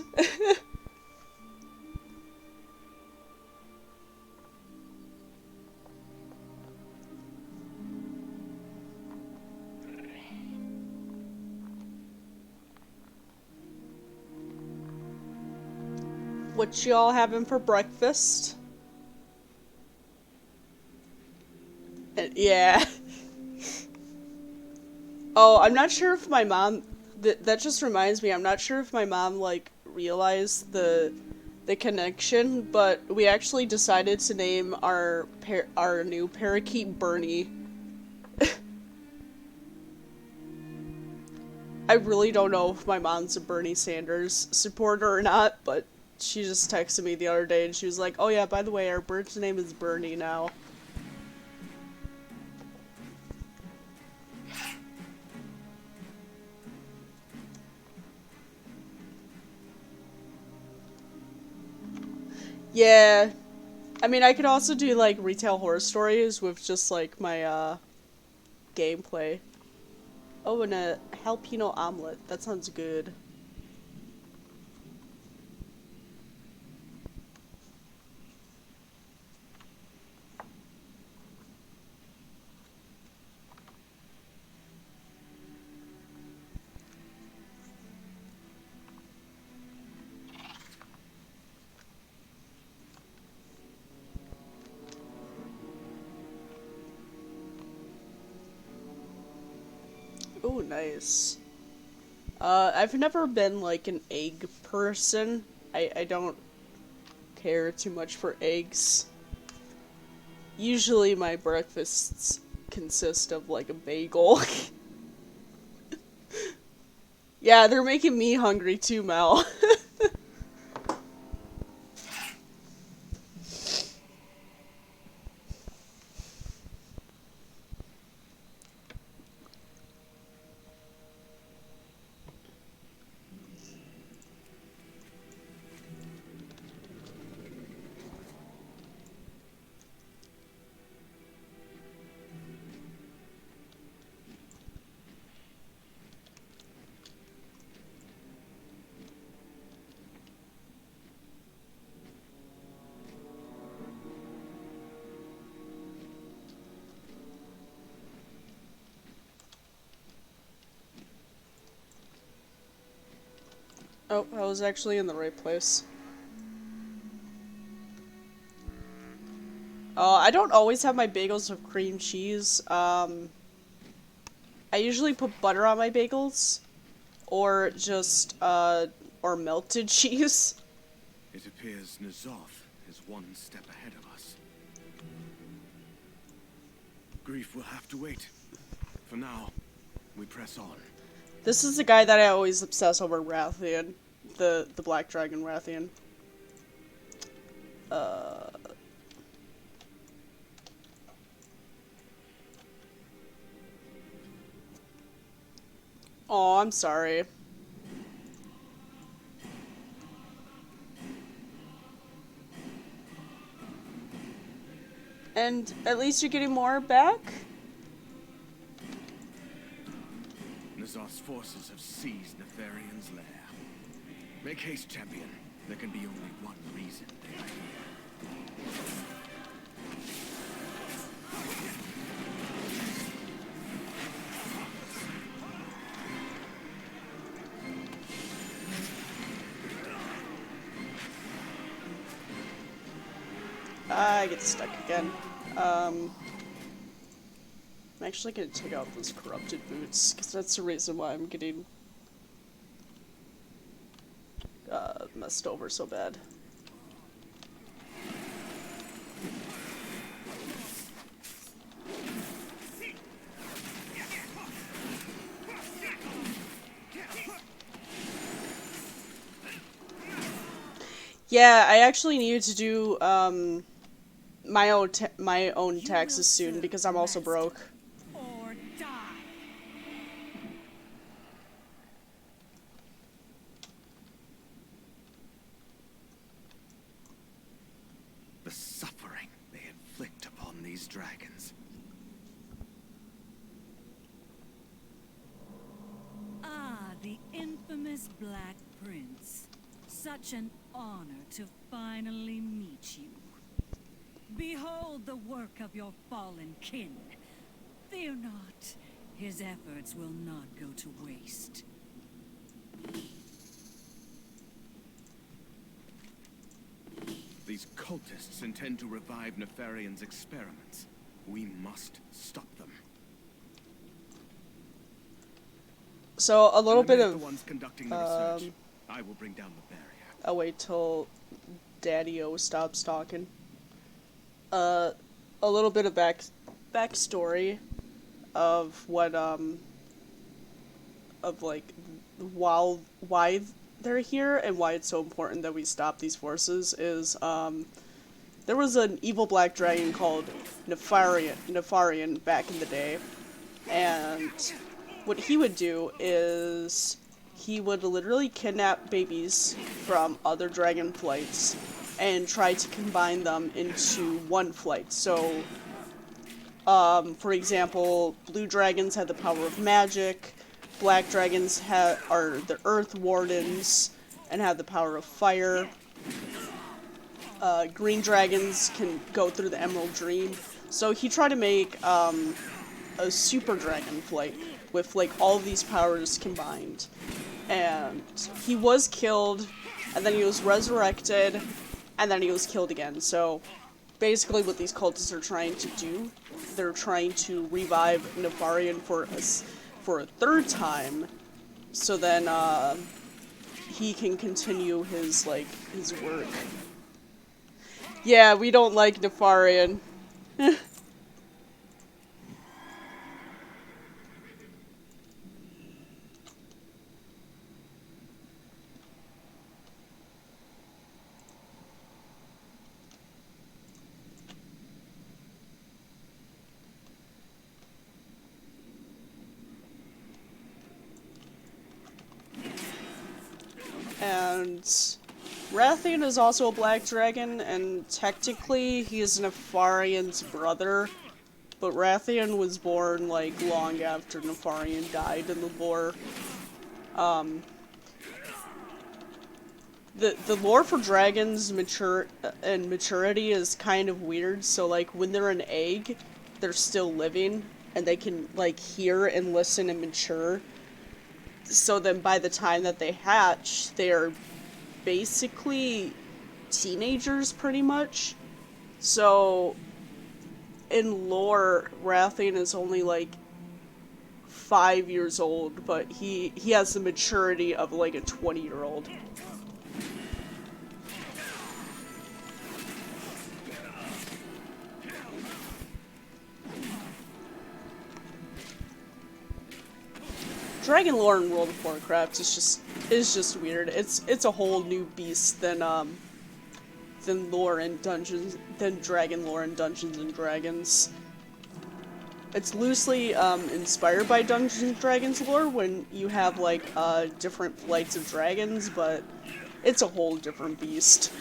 What y'all having for breakfast? Yeah. Oh, I'm not sure if my mom... that just reminds me, I'm not sure if my mom, like, realized the connection, but we actually decided to name our new parakeet Bernie. I really don't know if my mom's a Bernie Sanders supporter or not, but she just texted me the other day and she was like, oh yeah, by the way, our bird's name is Bernie now. Yeah. I mean, I could also do, like, retail horror stories with just, like, my, gameplay. Oh, and a jalapeno omelet. That sounds good. Oh, nice. I've never been, like, an egg person. I don't care too much for eggs. Usually my breakfasts consist of, like, a bagel. Yeah, they're making me hungry too, Mel. Oh, I was actually in the right place. I don't always have my bagels with cream cheese. I usually put butter on my bagels, or just, or melted cheese. It appears N'Zoth is one step ahead of us. Grief will have to wait. For now, we press on. This is the guy that I always obsess over, Rathian. The Black Dragon Rathian. Oh, I'm sorry. And at least you're getting more back? N'Zoth's forces have seized Nefarian's lair. Make haste, champion. There can be only one reason they are here. I get stuck again. I'm actually gonna take out those corrupted boots, because that's the reason why I'm getting messed over so bad. Yeah, I actually needed to do my own taxes soon because I'm also broke. Or die. The suffering they inflict upon these dragons. Ah, the infamous Black Prince. Such an honor to finally meet you. Behold the work of your fallen kin. Fear not, his efforts will not go to waste. These cultists intend to revive Nefarian's experiments. We must stop them. So a little bit Eliminate of the ones conducting the research. I will bring down the barrier. I'll wait till Daddy-O stops talking. A little bit of backstory of what of like why they're here and why it's so important that we stop these forces is there was an evil black dragon called Nefarian back in the day, and what he would do is he would literally kidnap babies from other dragon flights and try to combine them into one flight. So, for example, blue dragons had the power of magic, black dragons are the earth wardens and have the power of fire. Green dragons can go through the Emerald Dream. So he tried to make a super dragon flight with like all of these powers combined. And he was killed, and then he was resurrected, and then he was killed again. So basically what these cultists are trying to do, they're trying to revive Nefarian for a third time, so then he can continue his work. Yeah, we don't like Nefarian. And Rathian is also a black dragon, and technically he is Nefarian's brother, but Rathian was born like long after Nefarian died in the lore. The lore for dragons maturity is kind of weird. So like when they're an egg, they're still living and they can like hear and listen and mature. So then by the time that they hatch, they're basically teenagers pretty much. So in lore, Rathian is only like 5 years old, but he has the maturity of like a 20-year-old. Dragon lore in World of Warcraft is just weird. It's a whole new beast than lore in Dungeons than dragon lore in Dungeons and Dragons. It's loosely inspired by Dungeons and Dragons lore when you have like different flights of dragons, but it's a whole different beast.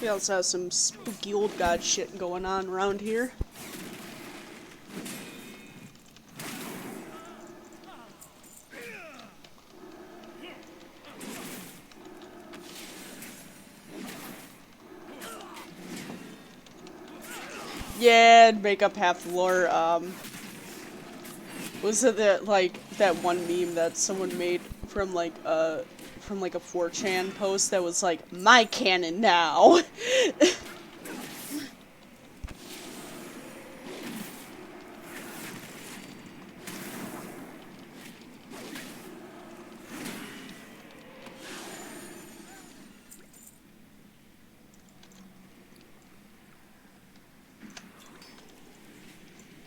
We also have some spooky old god shit going on around here. Yeah, and make up half the lore. Was it that one meme that someone made from like a 4chan post that was like, my canon now? It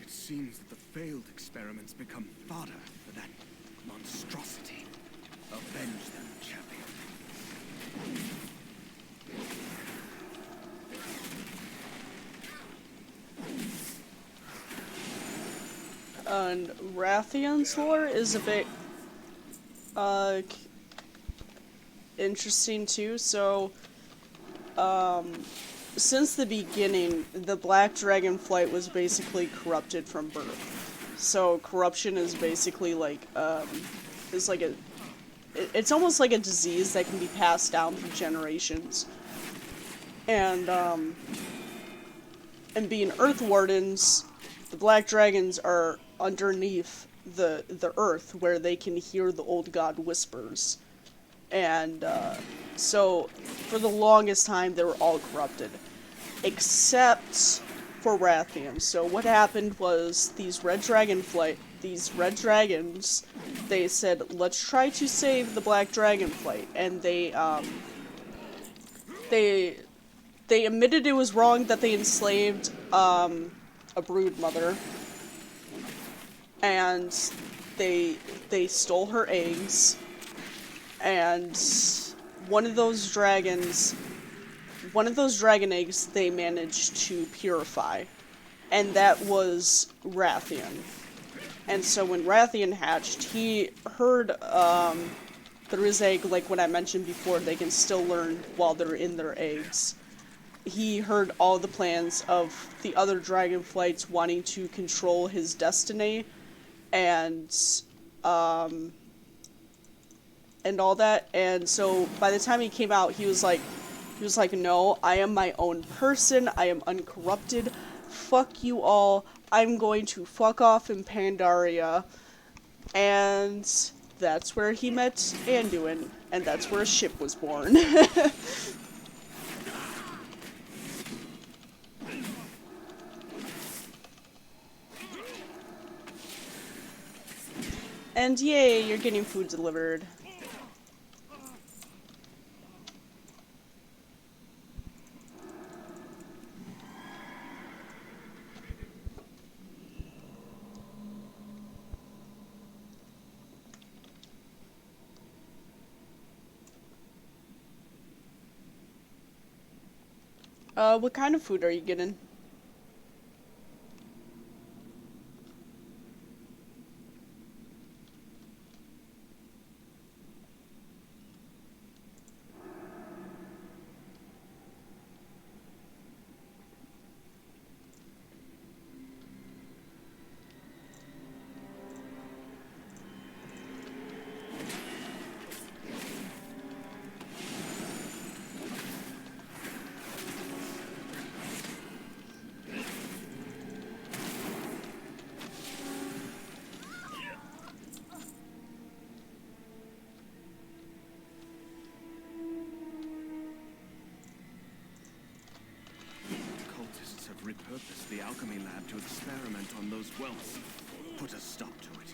seems that the failed experiments become fodder for that monstrosity. Avenge them, champion. And Rathian's lore is a bit Uh, Interesting too. So, since the beginning, the Black Dragon flight was basically corrupted from birth. So corruption is basically like, is like it's almost like a disease that can be passed down through generations. And being Earth Wardens, the Black Dragons are underneath the Earth, where they can hear the Old God whispers. And, so, for the longest time, they were all corrupted. Except for Rathian. So what happened was, these red dragons, they said, let's try to save the Black Dragon flight. And they admitted it was wrong that they enslaved, a brood mother. And they stole her eggs. And one of those dragon eggs they managed to purify. And that was Rathian. And so when Rathian hatched, he heard, through his egg, like what I mentioned before, they can still learn while they're in their eggs. He heard all the plans of the other dragonflights wanting to control his destiny, and all that. And so by the time he came out, he was like, no, I am my own person. I am uncorrupted. Fuck you all. I'm going to fuck off in Pandaria. And that's where he met Anduin, and that's where a ship was born. And yay, you're getting food delivered. What kind of food are you getting? Cultists have repurposed the alchemy lab to experiment on those wells. Put a stop to it.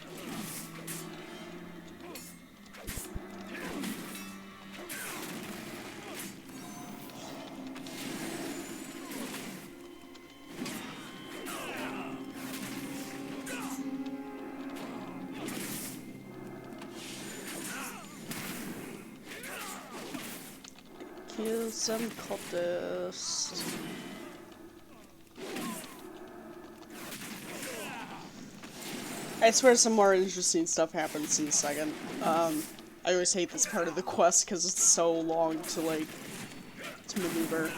Kill some cultists. I swear some more interesting stuff happens in a second. I always hate this part of the quest because it's so long to, like, to maneuver.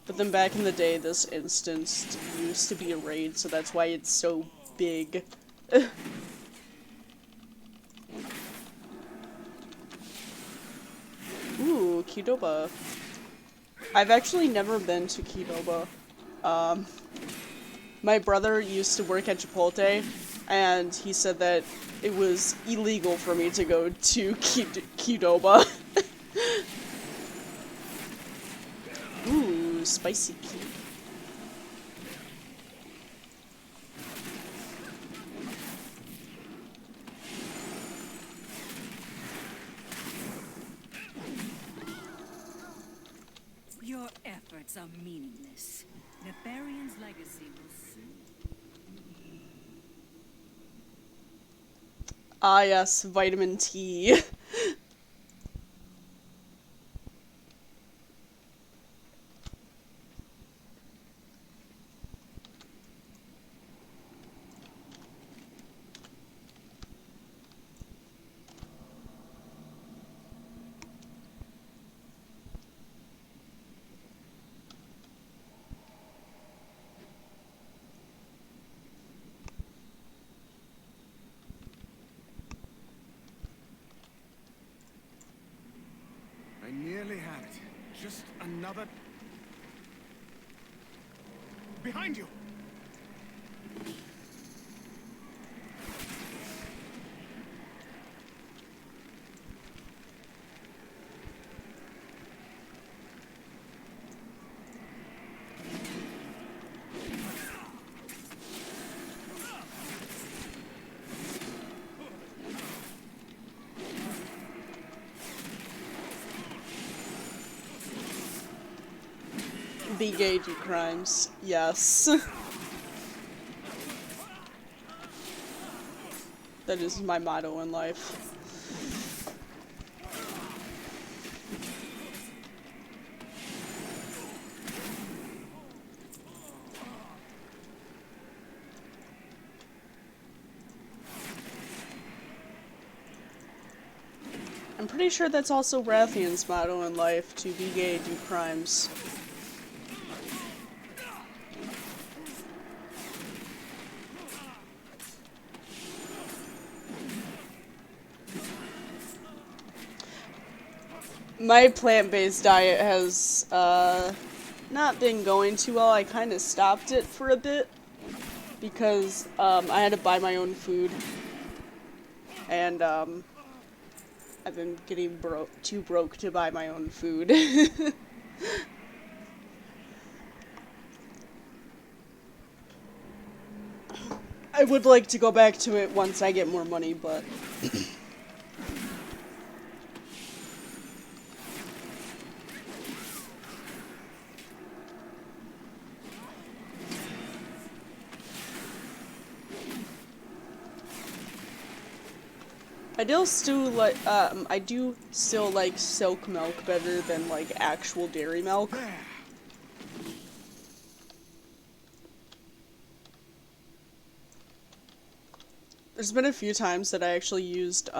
But then back in the day, this instance used to be a raid, so that's why it's so big. Ooh, Qdoba. I've actually never been to Qdoba. My brother used to work at Chipotle, and he said that it was illegal for me to go to Qdoba. Ooh, spicy key. Your efforts are meaningless. Nefarian's legacy will soon. Ah yes, vitamin T. barely had it. Just another... Behind you! Be gay, do crimes. Yes. That is my motto in life. I'm pretty sure that's also Rathian's motto in life, to be gay, do crimes. My plant-based diet has, not been going too well. I kind of stopped it for a bit because, I had to buy my own food. And, I've been getting too broke to buy my own food. I would like to go back to it once I get more money, but... I do still like silk milk better than, like, actual dairy milk. There's been a few times that I actually used,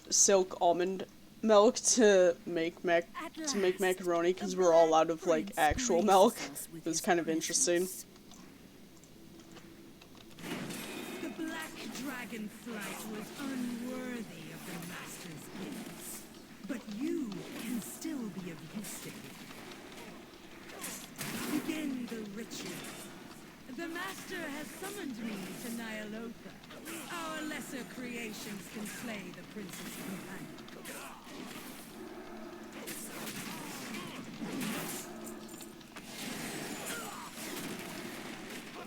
silk almond milk to make macaroni, because we're all out of, like, actual milk. It was kind of interesting. The black dragonflight was unworthy of the master's gifts, but you can still be of use to him. Begin the ritual. The master has summoned me to Nyalotha. Our lesser creations can slay the prince's companion.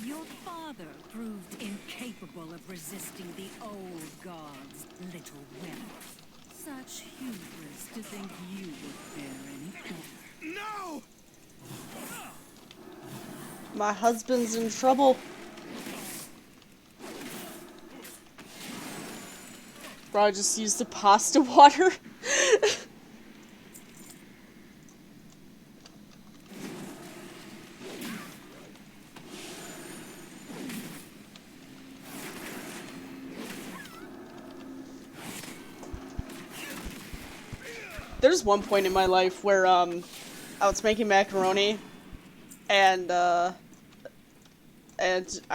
Your father proved incapable of resisting the old god's little will. Such hubris to think you would fare any better. No! My husband's in trouble. Bro, I just used the pasta water. There's one point in my life where, I was making macaroni, and I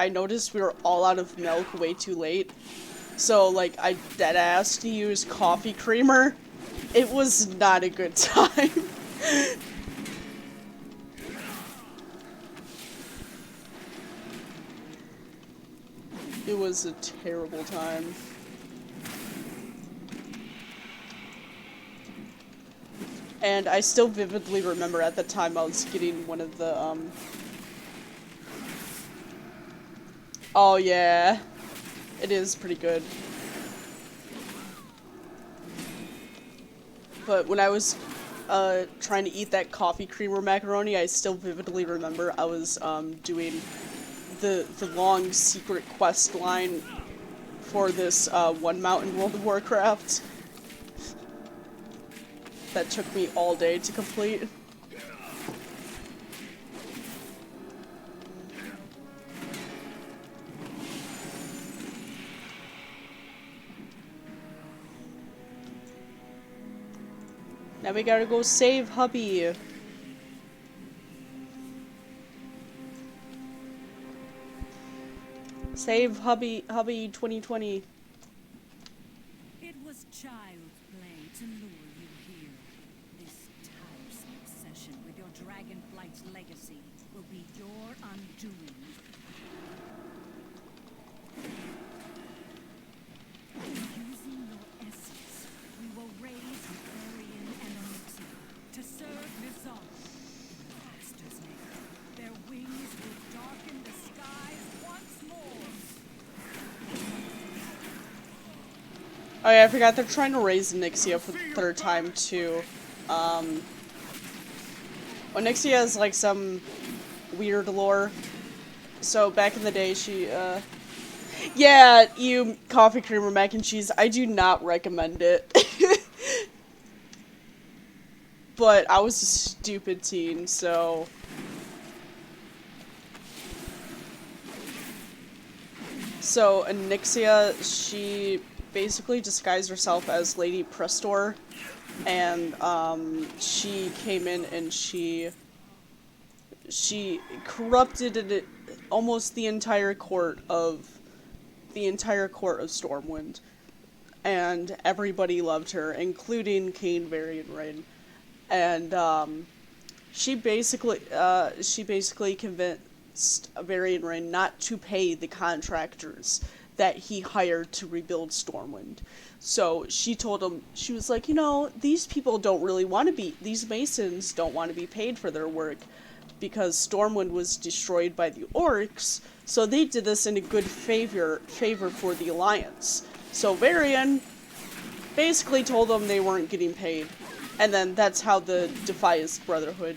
noticed we were all out of milk way too late. So, like, I dead-ass to use coffee creamer. It was not a good time. It was a terrible time. And I still vividly remember at the time I was getting one of the, oh yeah. It is pretty good. But when I was, trying to eat that coffee creamer macaroni, I still vividly remember I was, doing the long secret quest line for this, one mountain World of Warcraft. That took me all day to complete. Now we gotta go save hubby. Save hubby 2020. It was child's play to lure you here. This obsession with your dragonflight's legacy will be your undoing. Using your essence, we will raise Nefarian and Onyxia to serve Nizar in the Master's name. Their wings will darken the skies once more. Oh yeah, I forgot they're trying to raise Onyxia for the third time too. Onyxia is like some weird lore. So back in the day, she, yeah, you coffee creamer mac and cheese, I do not recommend it. But I was a stupid teen, so... So, Onyxia, she basically disguised herself as Lady Prestor, and, she came in and she corrupted almost the entire court of Stormwind, and everybody loved her, including Cain, Varian Rain. And she basically convinced Varian Rain not to pay the contractors that he hired to rebuild Stormwind. So she told him, she was like, you know, these people don't really want to be, these masons don't want to be paid for their work because Stormwind was destroyed by the orcs, so they did this in a good favor for the Alliance. So Varian basically told them they weren't getting paid, and then that's how the Defias Brotherhood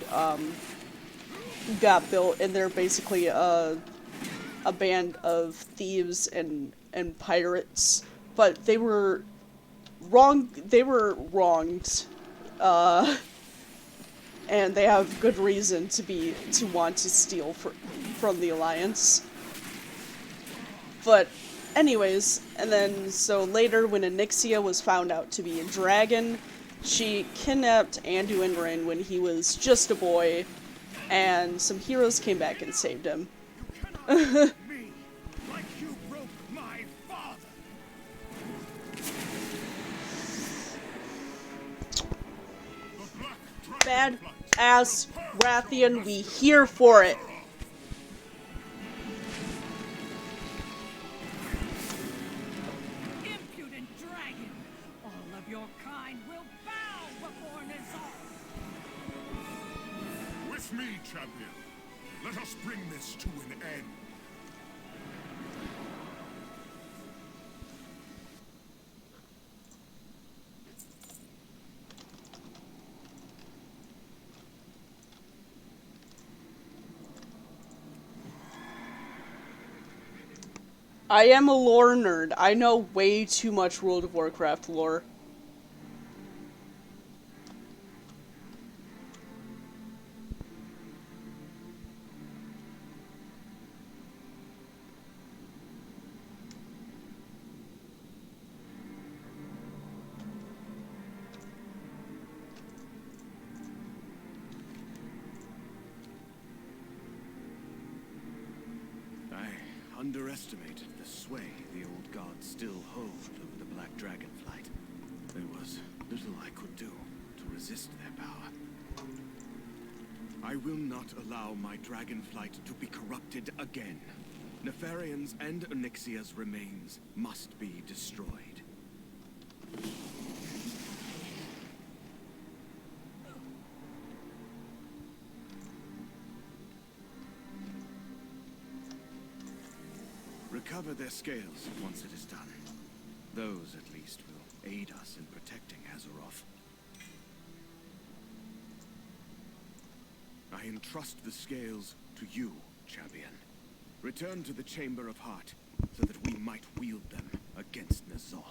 got built, and they're basically a band of thieves and pirates, but they were wronged, and they have good reason to want to steal from the Alliance. But anyways, and then so later when Onyxia was found out to be a dragon, she kidnapped Anduin Rain when he was just a boy, and some heroes came back and saved him. Me, like you broke my father. Bad ass Rathian, we here for it. Impudent dragon! All of your kind will bow before Nizar! With me, champion. Let us bring this to an end. I am a lore nerd. I know way too much World of Warcraft lore. I underestimated the sway the old gods still hold over the Black Dragonflight. There was little I could do to resist their power. I will not allow my Dragonflight to be corrupted again. Nefarian's and Onyxia's remains must be destroyed. Recover their scales once it is done. Those, at least, will aid us in protecting Azeroth. I entrust the scales to you, champion. Return to the Chamber of Heart, so that we might wield them against N'Zoth.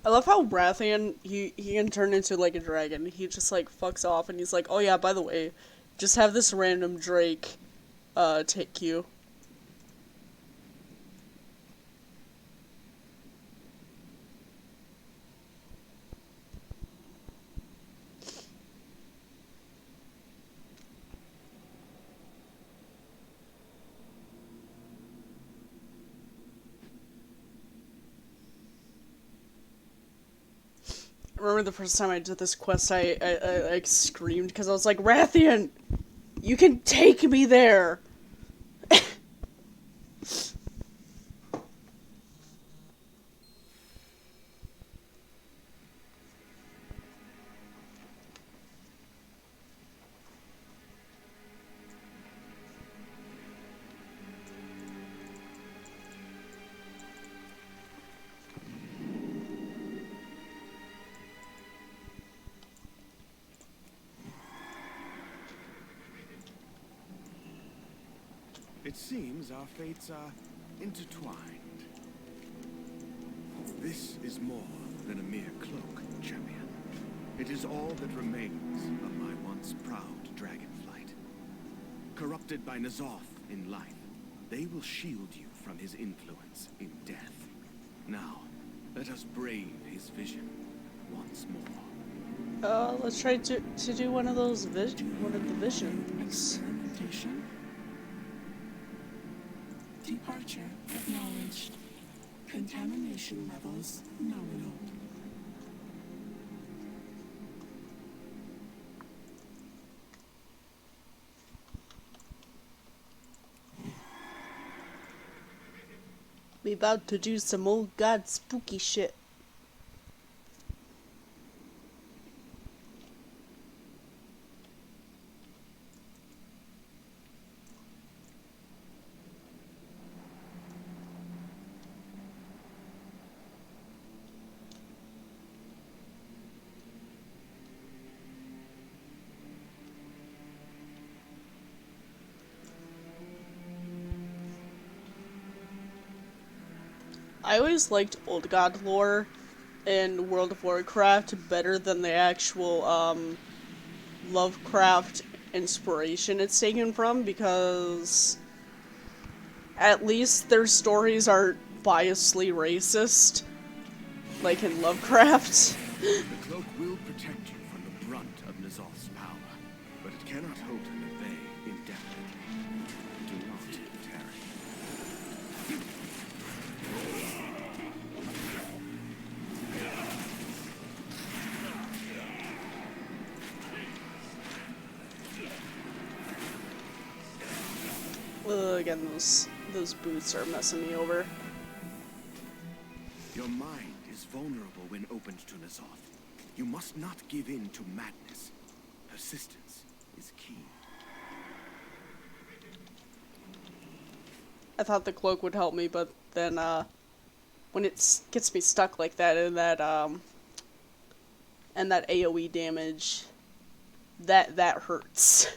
I love how Rathian, he can turn into like a dragon. He just like fucks off and he's like, oh yeah, by the way, just have this random Drake take you. remember the first time I did this quest, I screamed because I was like, Rathian, you can take me there. It seems our fates are intertwined. This is more than a mere cloak, champion. It is all that remains of my once proud dragonflight. Corrupted by N'Zoth in life, they will shield you from his influence in death. Now, let us brave his vision once more. Let's try to do one of those one of the visions. Experimentation. Departure acknowledged. Contamination levels nominal. We about to do some old god spooky shit. I always liked old god lore in World of Warcraft better than the actual Lovecraft inspiration it's taken from, because at least their stories aren't biasly racist like in Lovecraft. The cloak will protect you from the brunt of N'Zoth's power, but it cannot hold him at bay indefinitely. Do not tarry. Again, those boots are messing me over. Your mind is vulnerable when opened to N'Zoth. You must not give in to madness. Persistence is key. I thought the cloak would help me, but then when it gets me stuck like that and that AoE damage, that hurts.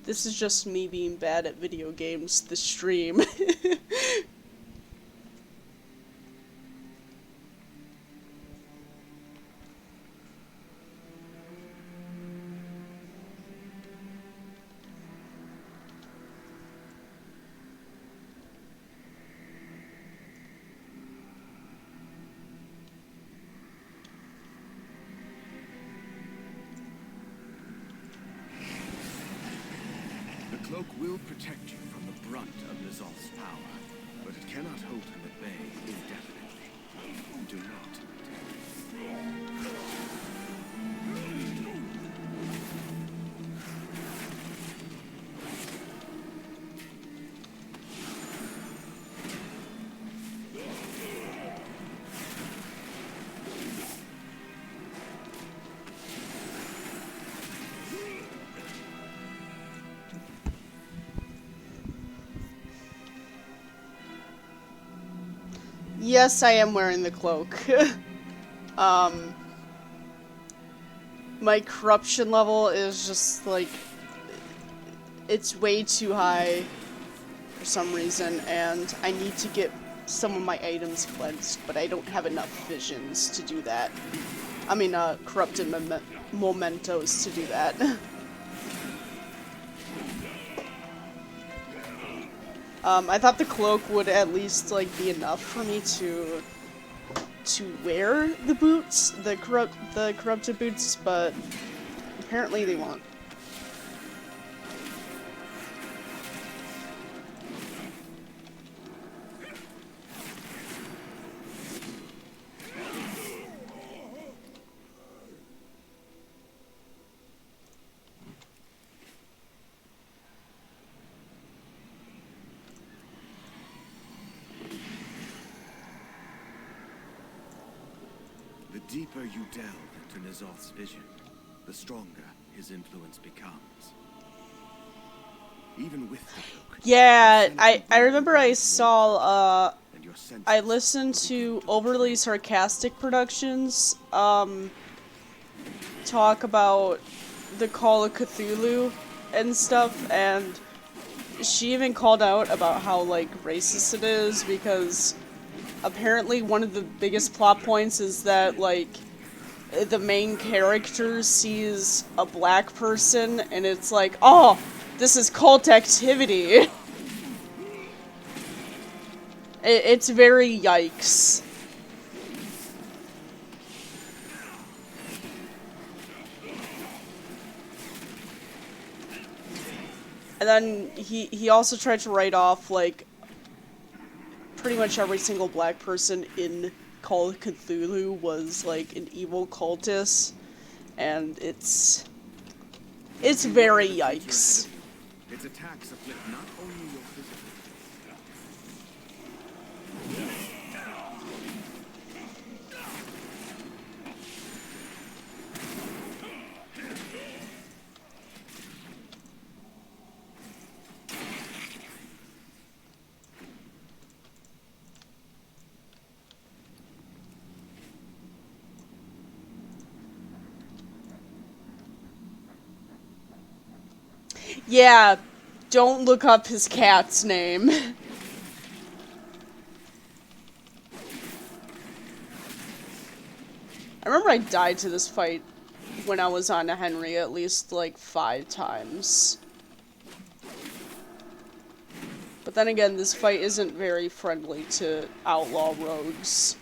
This is just me being bad at video games, the stream. The cloak will protect you from the brunt of N'Zoth's power, but it cannot hold him at bay indefinitely. Do not tarry. Yes, I am wearing the cloak. My corruption level is just like, it's way too high for some reason, and I need to get some of my items cleansed, but I don't have enough visions to do that. I mean, corrupted mementos to do that. I thought the cloak would at least, like, be enough for me to wear the boots, the corrupted boots, but apparently they won't. deeper you delve into N'Zoth's vision, the stronger his influence becomes. Even with the book, Yeah, I remember I saw, I listened to Overly Sarcastic Productions, talk about the Call of Cthulhu and stuff, and she even called out about how, like, racist it is, because apparently one of the biggest plot points is that, like, the main character sees a black person, and it's like, oh, this is cult activity. It's very yikes. And then he also tried to write off, like, pretty much every single black person in Call of Cthulhu was, like, an evil cultist. And it's very yikes. its attacks afflict not only your physical. Yeah, don't look up his cat's name. I remember I died to this fight when I was on a Henry at least, like, 5 times. But then again, this fight isn't very friendly to outlaw rogues.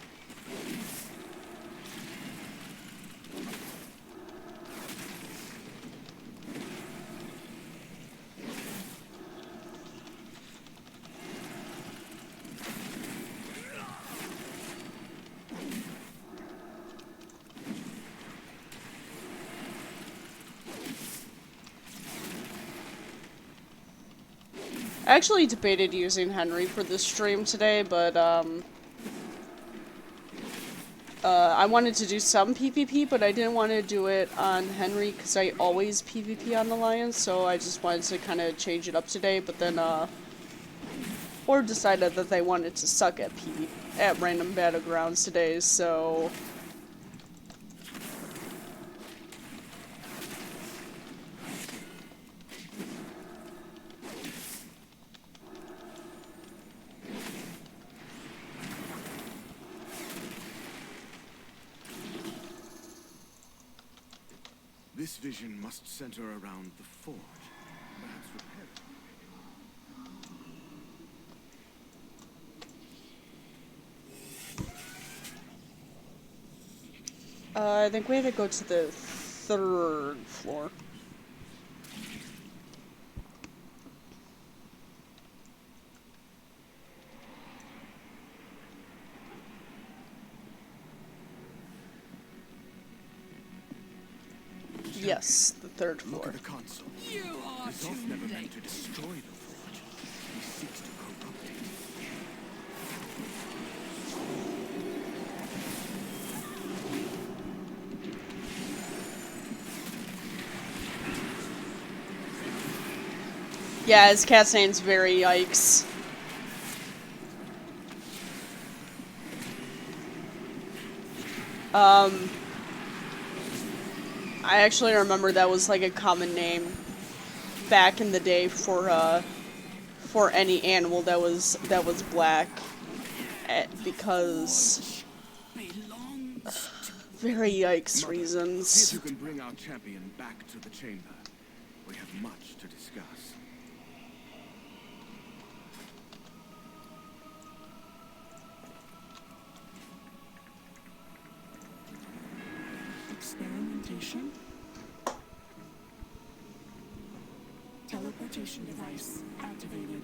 I actually debated using Henry for this stream today, but, I wanted to do some PvP, but I didn't want to do it on Henry, because I always PvP on Alliance, so I just wanted to kind of change it up today, but then, Horde decided that they wanted to suck at at random battlegrounds today, so... This vision must center around the forge. Perhaps repair it. I think we have to go to the 3rd floor. Yes, the 3rd floor. Look at the console. You are too N'Zoth never meant late. to destroy the forge. He seeks to corrupt it. Yeah, his cat's name's very yikes. I actually remember that was like a common name back in the day for any animal that was black, because very yikes Mother, reasons. see if you can bring our champion back to the chamber. We have much to discuss. Experimentation. Teleportation device activated.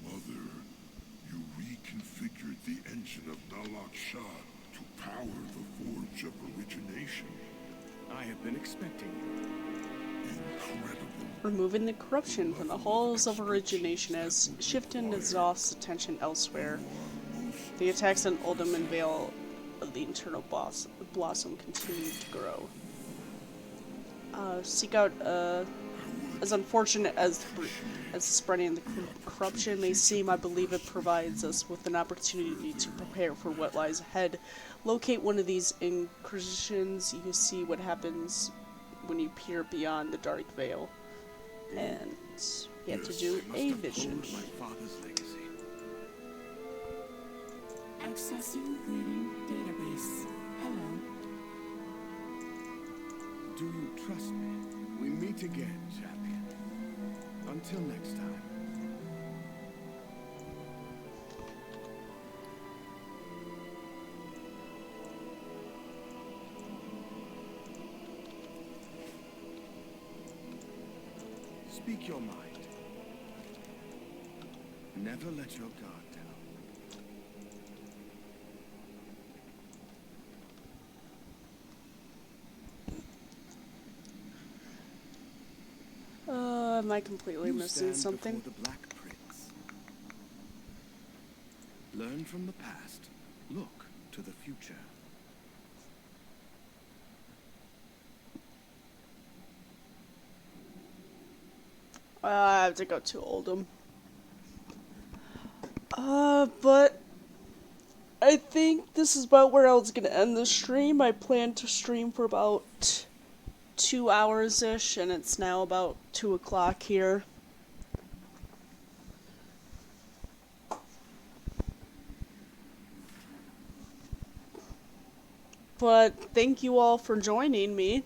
Mother, you reconfigured the engine of Nalak Shah to power the Forge of Origination. I have been expecting you. Incredible. Removing the corruption from the halls of origination as Shifton exhausts attention elsewhere. The attacks on Oldham and Vale of the Internal Blossom continue to grow. Seek out, as unfortunate as spreading the corruption may seem, I believe it provides us with an opportunity to prepare for what lies ahead. Locate one of these incursions, you see what happens when you peer beyond the dark veil. And we had to do a vision. My father's legacy. Accessing reading database. Hello. Do you trust me? We meet again, champion. Until next time. Speak your mind. Never let your guard down. Am I completely missing stand something? before the Black Prince. Learn from the past. Look to the future. I have to go to Oldham. But I think this is about where I was gonna end the stream. I planned to stream for about 2 hours-ish, and it's now about 2 o'clock here. But thank you all for joining me.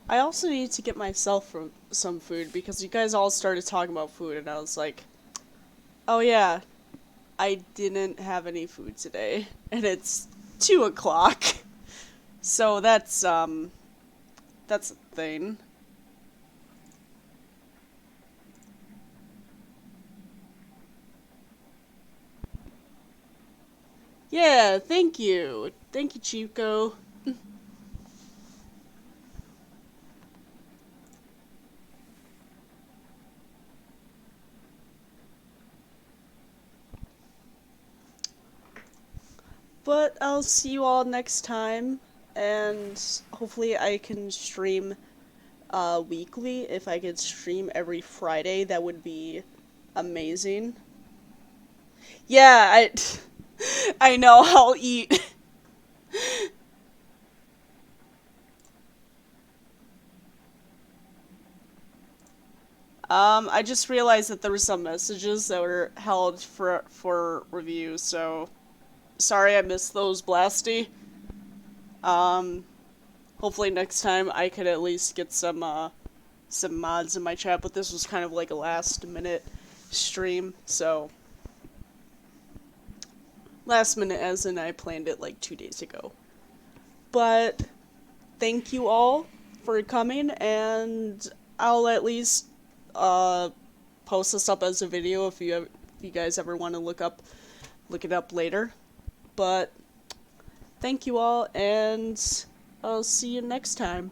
I also need to get myself some food because you guys all started talking about food and I was like, oh yeah, I didn't have any food today and it's 2 o'clock. So that's a thing. Yeah, thank you. Thank you, Chico. But I'll see you all next time, and hopefully I can stream weekly. If I could stream every Friday, that would be amazing. Yeah, I know, I'll eat. I just realized that there were some messages that were held for review, so sorry I missed those, Blasty. Hopefully next time I could at least get some mods in my chat, but this was kind of like a last minute stream, so last minute as in I planned it like 2 days ago. But thank you all for coming, and I'll at least post this up as a video if you guys ever want to look it up later. But thank you all, and I'll see you next time.